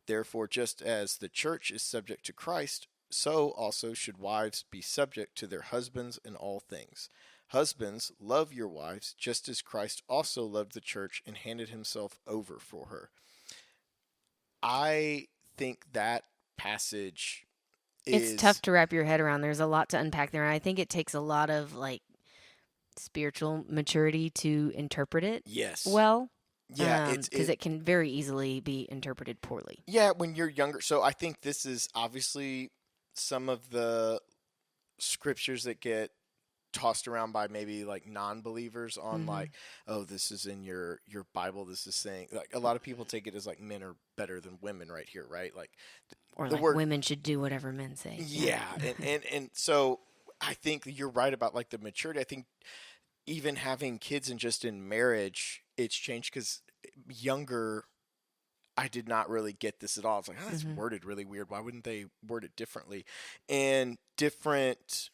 Therefore, just as the church is subject to Christ, so also should wives be subject to their husbands in all things. Husbands, love your wives, just as Christ also loved the church and handed himself over for her. I think that passage is... It's tough to wrap your head around. There's a lot to unpack there, and I think it takes a lot of spiritual maturity to interpret it. Yes. Well. Yeah, because it can very easily be interpreted poorly. Yeah, when you're younger. So I think this is obviously some of the scriptures that get tossed around by maybe like non-believers on like, oh, this is in your Bible. This is saying, like, a lot of people take it as like men are better than women right here, right? Like, or the like word, women should do whatever men say. Yeah, and so I think you're right about like the maturity. I think even having kids and just in marriage, it's changed because younger, I did not really get this at all. I was like, oh, that's worded really weird. Why wouldn't they word it differently? And different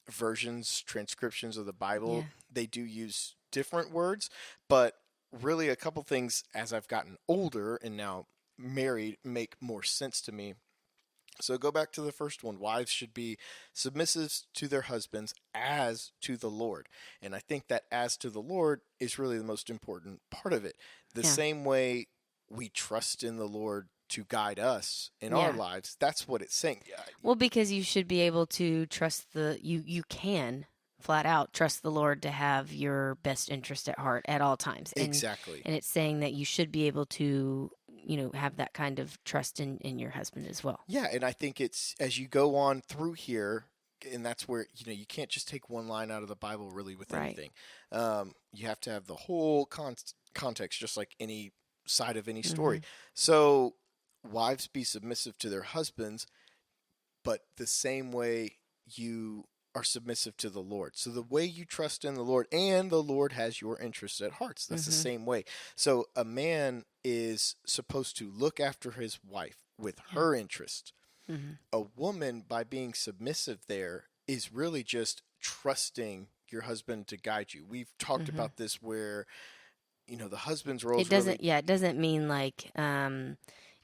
versions, transcriptions of the Bible, they do use different words, but really a couple things as I've gotten older and now married make more sense to me. So go back to the first one. Wives should be submissive to their husbands as to the Lord. And I think that as to the Lord is really the most important part of it. The Yeah. same way we trust in the Lord to guide us in our Yeah. lives, that's what it's saying. Yeah, Well, because you should be able to trust you can flat out trust the Lord to have your best interest at heart at all times. exactly. And it's saying that you should be able to, have that kind of trust in your husband as well. Yeah, and I think it's as you go on through here, and that's where you can't just take one line out of the Bible really with Right. anything. You have to have the whole context, just like any side of any story. So, wives be submissive to their husbands, but the same way you are submissive to the Lord. So the way you trust in the Lord, and the Lord has your interests at heart. That's the same way. So a man is supposed to look after his wife with her interest. A woman, by being submissive there, is really just trusting your husband to guide you. We've talked about this where, the husband's role is really. It doesn't mean like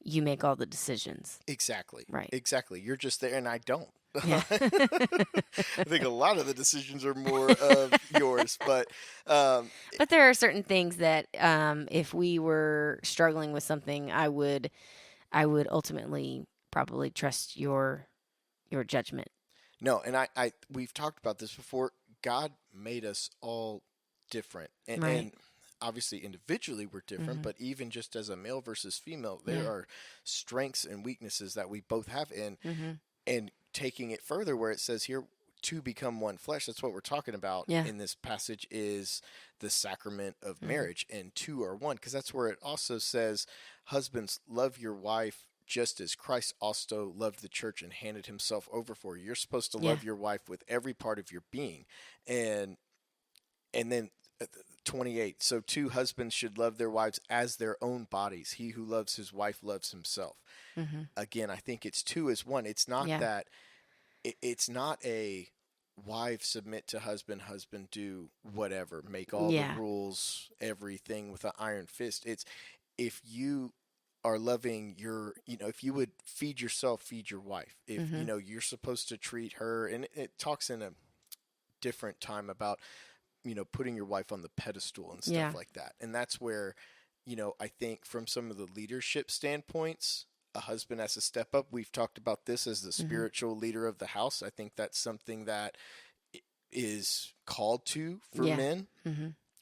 you make all the decisions. Exactly. Right. Exactly. You're just there, and I don't. Yeah. I think a lot of the decisions are more of yours, but But there are certain things that if we were struggling with something, I would ultimately probably trust your judgment. no, and I we've talked about this before. God made us all different, and, Right. and obviously individually we're different, but even just as a male versus female, there are strengths and weaknesses that we both have in, and taking it further where it says here to become one flesh, that's what we're talking about in this passage, is the sacrament of marriage, and two are one, because that's where it also says, husbands, love your wife just as Christ also loved the church and handed himself over for you. You're supposed to love your wife with every part of your being. And then 28, so two husbands should love their wives as their own bodies. He who loves his wife loves himself. Again, I think it's two as one. It's not that it's not a wife submit to husband, husband do whatever, make all the rules, everything with an iron fist. It's if you are loving your, if you would feed yourself, feed your wife. If, you're supposed to treat her, and it talks in a different time about, putting your wife on the pedestal and stuff like that. And that's where, I think from some of the leadership standpoints, a husband has to step up. We've talked about this as the spiritual leader of the house. I think that's something that is called to for men.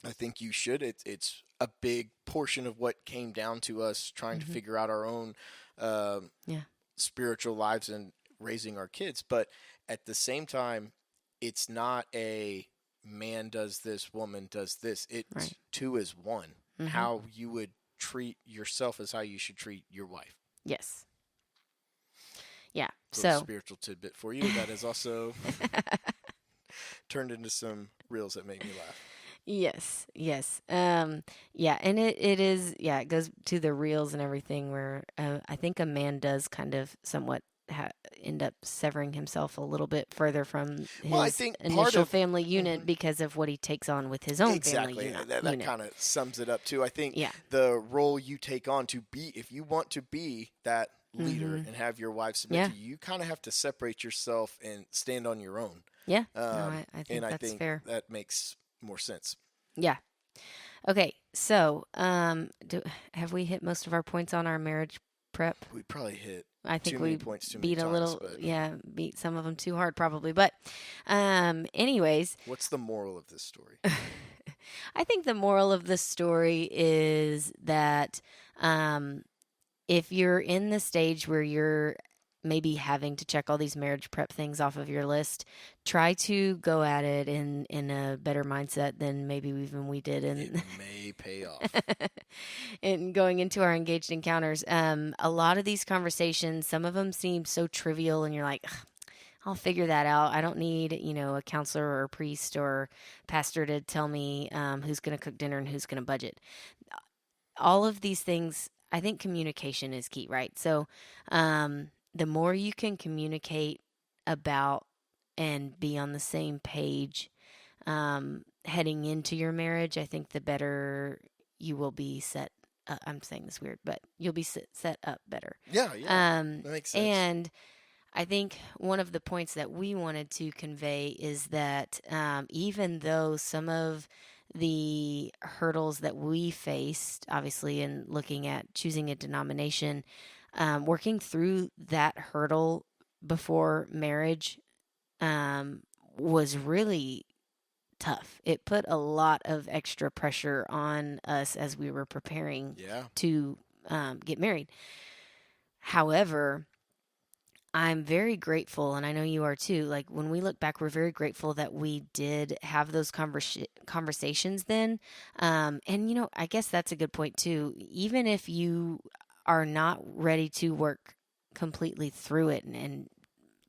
I think you should. It's a big portion of what came down to us trying to figure out our own spiritual lives and raising our kids. But at the same time, it's not a man does this, woman does this. It's two is one. How you would treat yourself is how you should treat your wife. Yes. Yeah. So spiritual tidbit for you that has also turned into some reels that make me laugh. Yes. Yeah, and it is. Yeah, it goes to the reels and everything. Where I think a man does kind of somewhat end up severing himself a little bit further from his initial family unit because of what he takes on with his own family unit. That kind of sums it up too. I think the role you take on to be, if you want to be that leader and have your wife submit to you, you kind of have to separate yourself and stand on your own. Yeah, I think that's fair. That makes more sense. Yeah. Okay, so have we hit most of our points on our marriage prep? We probably hit. I think we beat a little, beat some of them too hard probably. But anyways. What's the moral of this story? I think the moral of the story is that if you're in the stage where you're maybe having to check all these marriage prep things off of your list, try to go at it in a better mindset than maybe even we did. And it may pay off. in going into our engaged encounters, a lot of these conversations, some of them seem so trivial, and you're like, I'll figure that out. I don't need, a counselor or a priest or pastor to tell me who's going to cook dinner and who's going to budget. All of these things, I think communication is key, right? So the more you can communicate about and be on the same page heading into your marriage, I think the better you will be set. I'm saying this weird, but you'll be set up better. Yeah, that makes sense. And I think one of the points that we wanted to convey is that even though some of the hurdles that we faced, obviously, in looking at choosing a denomination, working through that hurdle before marriage um, was really tough. It put a lot of extra pressure on us as we were preparing Yeah. to get married. However, I'm very grateful, and I know you are too. Like when we look back, we're very grateful that we did have those conversations then. And, I guess that's a good point too. Even if you are not ready to work completely through it and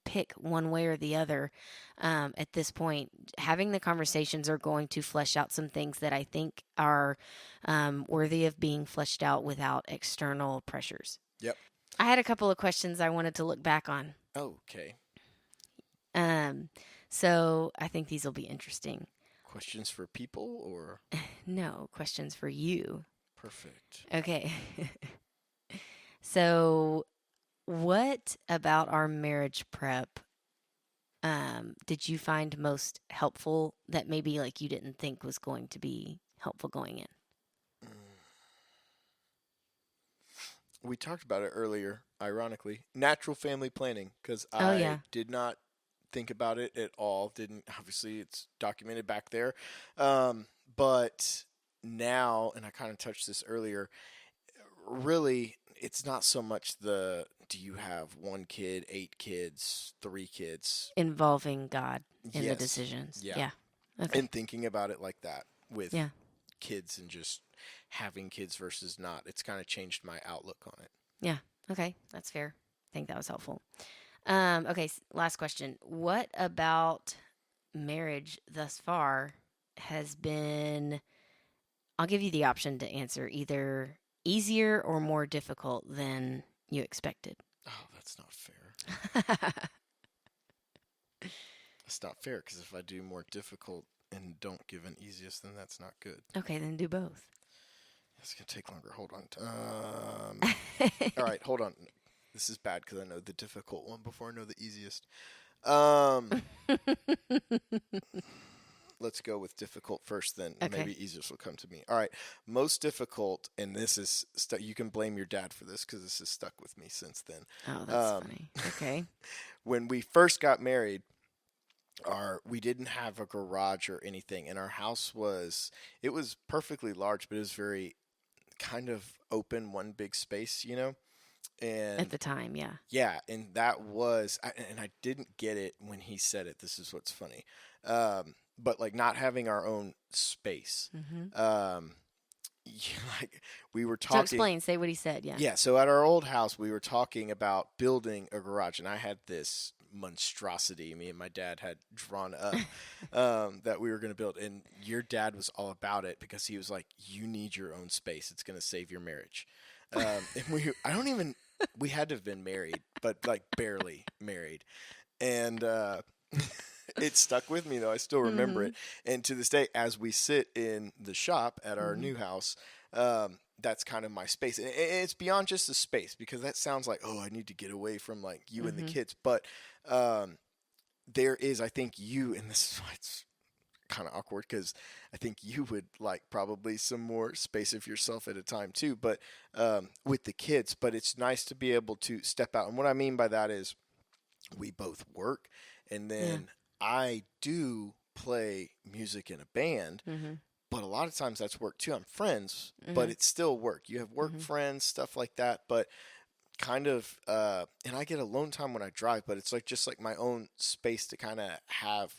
pick one way or the other at this point, having the conversations are going to flesh out some things that I think are worthy of being fleshed out without external pressures. Yep. I had a couple of questions I wanted to look back on. Okay. Um, so I think these will be interesting. Questions for people or? No, questions for you. Perfect. Okay. So, what about our marriage prep did you find most helpful that maybe like you didn't think was going to be helpful going in? Mm. We talked about it earlier, ironically. Natural family planning, because Oh, I yeah. did not think about it at all. Didn't, obviously, it's documented back there. But now, and I kind of touched this earlier, really, it's not so much the do you have one kid, 8 kids, 3 kids. Involving God in the Yes. decisions. Yeah. Yeah. Okay. And thinking about it like that with Yeah. kids and just having kids versus not, it's kind of changed my outlook on it. Yeah. Okay. That's fair. I think that was helpful. Okay. Last question. What about marriage thus far has been, I'll give you the option to answer either easier or more difficult than you expected? Oh, that's not fair. It's not fair because if I do more difficult and don't give an easiest, then that's not good. Okay, then do both. It's gonna take longer. Hold on. All right, hold on. This is bad because I know the difficult one before I know the easiest. Um, let's go with difficult first, then Okay. maybe easiest will come to me. All right, most difficult, and this is you can blame your dad for this because this has stuck with me since then. Oh, that's funny. Okay. When we first got married, we didn't have a garage or anything, and our house was perfectly large, but it was very kind of open, one big space, At and the time, yeah. yeah, and and I didn't get it when he said it. This is what's funny, but like not having our own space, Mm-hmm. um, like we were So talking. explain, say what he said, yeah. Yeah, so at our old house, we were talking about building a garage, and I had this monstrosity me and my dad had drawn up that we were going to build. And your dad was all about it because he was like, "You need your own space. It's going to save your marriage." And we had to have been married, but like barely married, and it stuck with me though. I still remember Mm-hmm. it, and to this day, as we sit in the shop at our Mm-hmm. new house. That's kind of my space. And it's beyond just the space because that sounds like, oh, I need to get away from like you and the Mm-hmm. kids. But there is, I think you, and this is why it's kind of awkward because I think you would like probably some more space of yourself at a time too. But with the kids, but it's nice to be able to step out. And what I mean by that is we both work and Yeah. then I do play music in a band, Mm-hmm. but a lot of times that's work too. I'm friends, but Mm-hmm. it's still work. You have work Mm-hmm. friends, stuff like that, but kind of and I get alone time when I drive, but it's like just like my own space to kind of have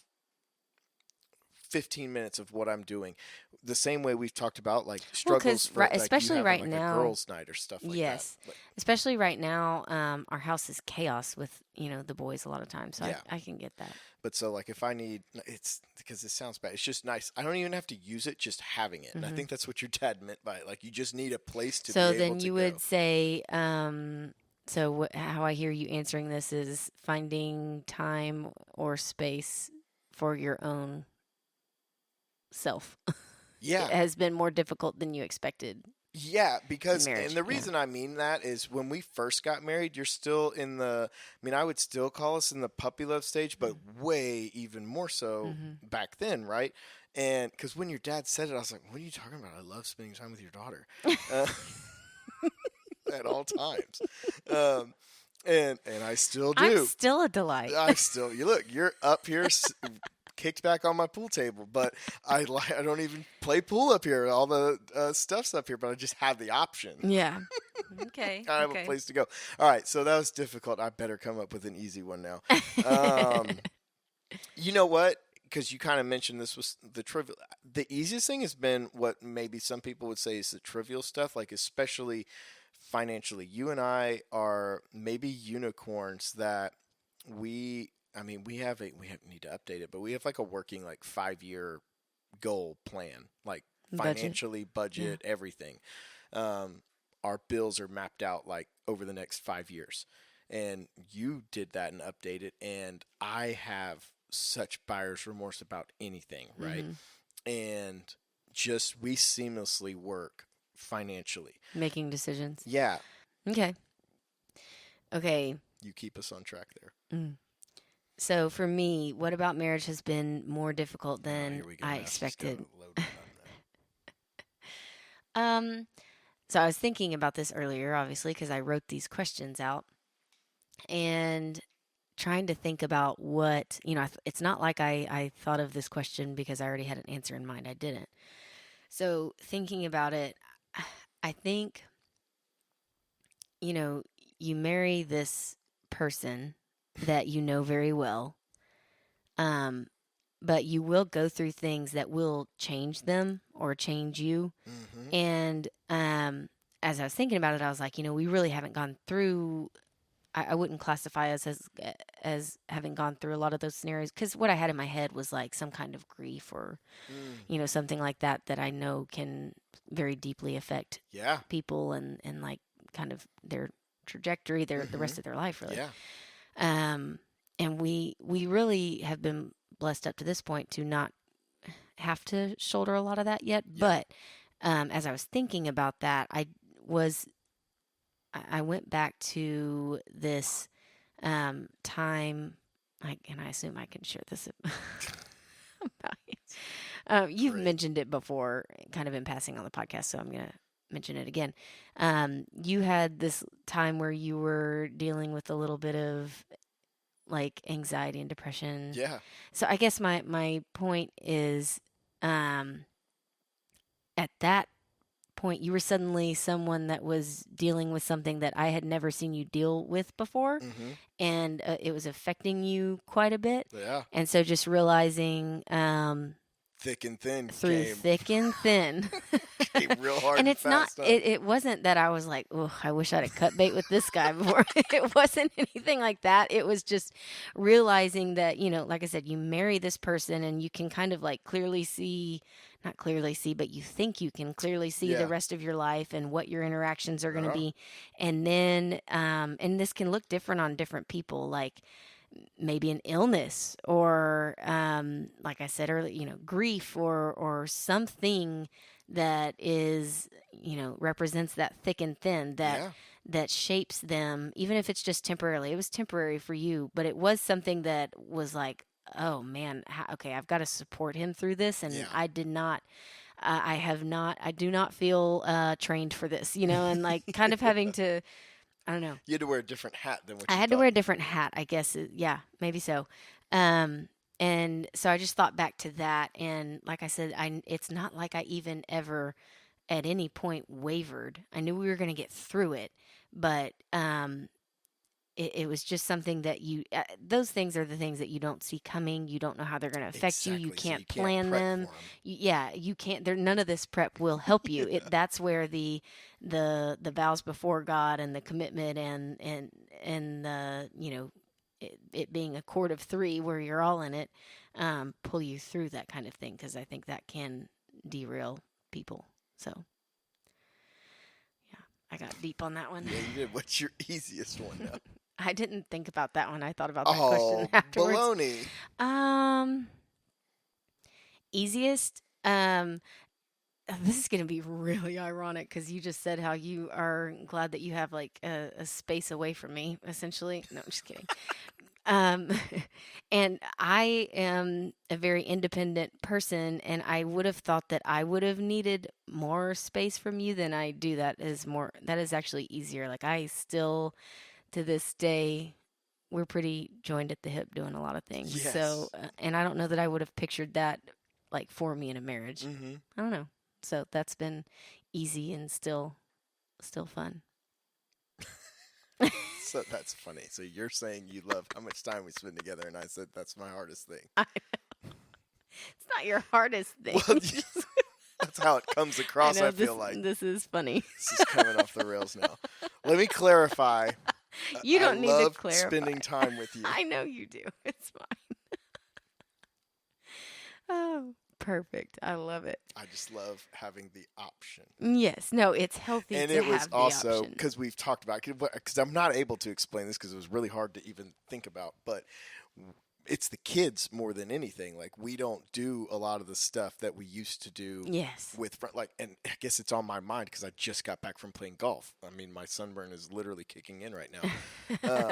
15 minutes of what I'm doing. The same way we've talked about like Well, struggles because for like you especially having right like a now, girls' night or stuff like that. yes, especially right now, our house is chaos with the boys a lot of times, so Yeah. I can get that. But so like if I need it's because it sounds bad. It's just nice. I don't even have to use it, just having it. And I Mm-hmm. think that's what your dad meant by it. Like you just need a place to So be able then to you go. would say, so how I hear you answering this is finding time or space for your own self Yeah. has been more difficult than you expected. Yeah, because, marriage. and the Yeah. reason I mean that is when we first got married, you're still in the, I mean, I would still call us in the puppy love stage, but way even more so Mm-hmm. back then, right? And because when your dad said it, I was like, what are you talking about? I love spending time with your daughter uh, at all times. Um, and I still I'm do. still a delight. I still, you look, you're up here kicked back on my pool table, but I don't even play pool up here. All the stuff's up here, but I just have the option. Yeah. Okay. I have a Okay. place to go. All right, so that was difficult. I better come up with an easy one now. Um, you know what? Because you kind of mentioned this was the trivial. The easiest thing has been what maybe some people would say is the trivial stuff, like especially financially. You and I are maybe unicorns that we. I mean, need to update it, but we have like a working like 5 year goal plan, like Budget. financially, Yeah. budget, everything. Um, our bills are mapped out like over the next 5 years. And you did that and updated, and I have such buyer's remorse about anything, right? Mm-hmm. And just we seamlessly work financially. Making decisions. Yeah, Okay. Okay. you keep us on track there. Mm. So for me, what about marriage has been more difficult than Here we go. I Now she's got expected? a loaded button. Um, so I was thinking about this earlier, obviously, because I wrote these questions out and trying to think about what, it's not like I thought of this question because I already had an answer in mind. I didn't. So thinking about it, I think, you marry this person that you know very well, but you will go through things that will change them or change you. Mm-hmm. And as I was thinking about it, I was like, we really haven't gone through. I wouldn't classify us as having gone through a lot of those scenarios because what I had in my head was like some kind of grief or something like that I know can very deeply affect Yeah. people and like kind of their trajectory, the rest of their life, really. Yeah. And we really have been blessed up to this point to not have to shoulder a lot of that yet. Yeah. But as I was thinking about that, I went back to this time, and I assume I can share this about you. You've Great. mentioned it before, kind of in passing on the podcast, so I'm going to mention it again. You had this time where you were dealing with a little bit of like anxiety and depression. Yeah. So I guess my point is, at that point, you were suddenly someone that was dealing with something that I had never seen you deal with before, and it was affecting you quite a bit. Yeah. And so just realizing Thick and thin through came. thick and thin. Came real hard And and it's not, fast, huh? it wasn't that I was like, oh, I wish I'd have cut bait with this guy before. It wasn't anything like that. It was just realizing that, like I said, you marry this person and you can kind of like clearly see, not clearly see, but you think you can clearly see Yeah. the rest of your life and what your interactions are going to Uh-huh. be. And then, and this can look different on different people. Like, maybe an illness or like I said earlier, grief or something that is, represents that thick and thin that shapes them, even if it's just temporarily. It was temporary for you, but it was something that was like, oh man, okay, I've got to support him through this. And I did not, I do not feel trained for this, and like kind of having to, I don't know. You had to wear a different hat than what I you had thought. to wear a different hat, I guess. Yeah, maybe so. And so I just thought back to that, and like I said, it's not like I even ever, at any point, wavered. I knew we were going to get through it, but it was just something that those things are the things that you don't see coming. You don't know how they're going to affect you. You Exactly, so can't you can't plan prep them. for 'em. Yeah, you can't. None of this prep will help you. That's where the vows before God and the commitment and the it being a cord of three where you're all in it, pull you through that kind of thing, because I think that can derail people. So yeah, I got deep on that one. Yeah, you did. What's your easiest one now? I didn't think about that one. I thought about that question afterwards. Baloney. Easiest. this is going to be really ironic because you just said how you are glad that you have like a space away from me, essentially. No, I'm just kidding. Um, and I am a very independent person, and I would have thought that I would have needed more space from you than I do. That is actually easier. Like, I still, to this day, we're pretty joined at the hip doing a lot of things. So, Yes. and I don't know that I would have pictured that like for me in a marriage. Mm-hmm. I don't know. So that's been easy and still fun. So that's funny. So you're saying you love how much time we spend together, and I said that's my hardest thing. It's not your hardest thing. Well, that's how it comes I across, know I feel like. this is funny. This is coming off the rails now. Let me clarify. You don't I need love to clarify. spending time with you. I know you do. It's fine. Oh, perfect. I love it. I just love having the option. Yes. No, it's healthy And to it was have the also, option. because we've talked about, because I'm not able to explain this because it was really hard to even think about, but it's the kids more than anything. Like, we don't do a lot of the stuff that we used to do Yes. with, like, and I guess it's on my mind because I just got back from playing golf. I mean, my sunburn is literally kicking in right now.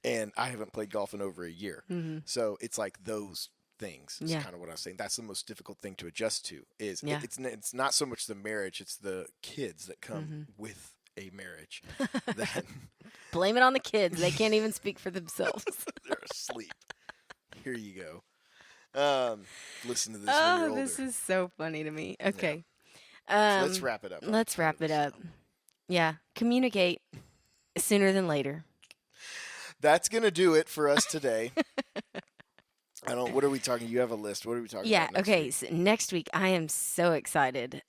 And I haven't played golf in over a year. Mm-hmm. So it's like those things is Yeah. kind of what I was saying. That's the most difficult thing to adjust to is Yeah. it's not so much the marriage, it's the kids that come Mm-hmm. with a marriage that Blame it on the kids. They can't even speak for themselves. they're asleep. Here you go. Listen to this when you're older. This is so funny to me. Okay. So let's wrap it up. Let's wrap it up. Yeah. Communicate sooner than later. That's gonna do it for us today. What are we talking? You have a list. What are we talking Yeah. about next Okay. week? So next week, I am so excited.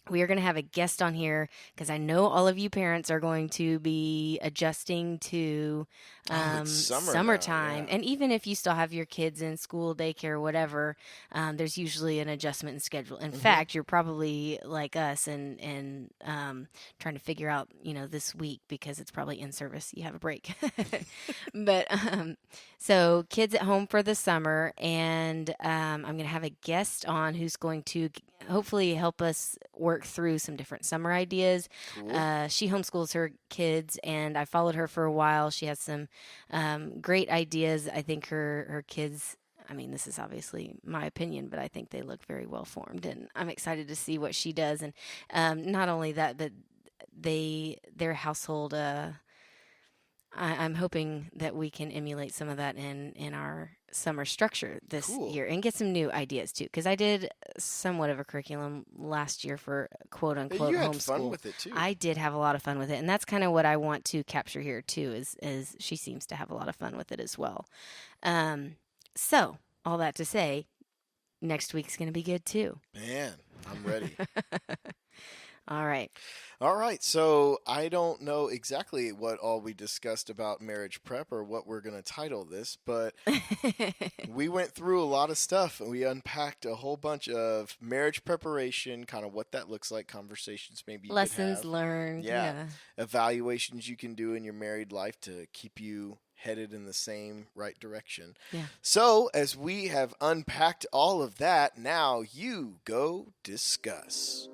We are going to have a guest on here because I know all of you parents are going to be adjusting to It's summer now, summertime. yeah. And even if you still have your kids in school, daycare, whatever, there's usually an adjustment in schedule. In fact, you're probably like us and trying to figure out, this week because it's probably in service. You have a break. But so kids at home for the summer. And I'm going to have a guest on who's going to hopefully help us work through some different summer ideas. Cool. She homeschools her kids, and I followed her for a while. She has some great ideas. I think her kids, I mean, this is obviously my opinion, but I think they look very well formed, and I'm excited to see what she does. And not only that, but their household. I'm hoping that we can emulate some of that in our summer structure this Cool. year and get some new ideas too. Because I did somewhat of a curriculum last year for quote unquote You had homeschool. fun with it too. I did have a lot of fun with it, and that's kind of what I want to capture here too. Is she seems to have a lot of fun with it as well. So all that to say, next week's going to be good too. Man, I'm ready. All right. All right, so I don't know exactly what all we discussed about marriage prep or what we're going to title this, but we went through a lot of stuff and we unpacked a whole bunch of marriage preparation, kind of what that looks like, conversations maybe you could Lessons have. learned. Yeah. Evaluations you can do in your married life to keep you headed in the same right direction. Yeah. So, as we have unpacked all of that, now you go discuss.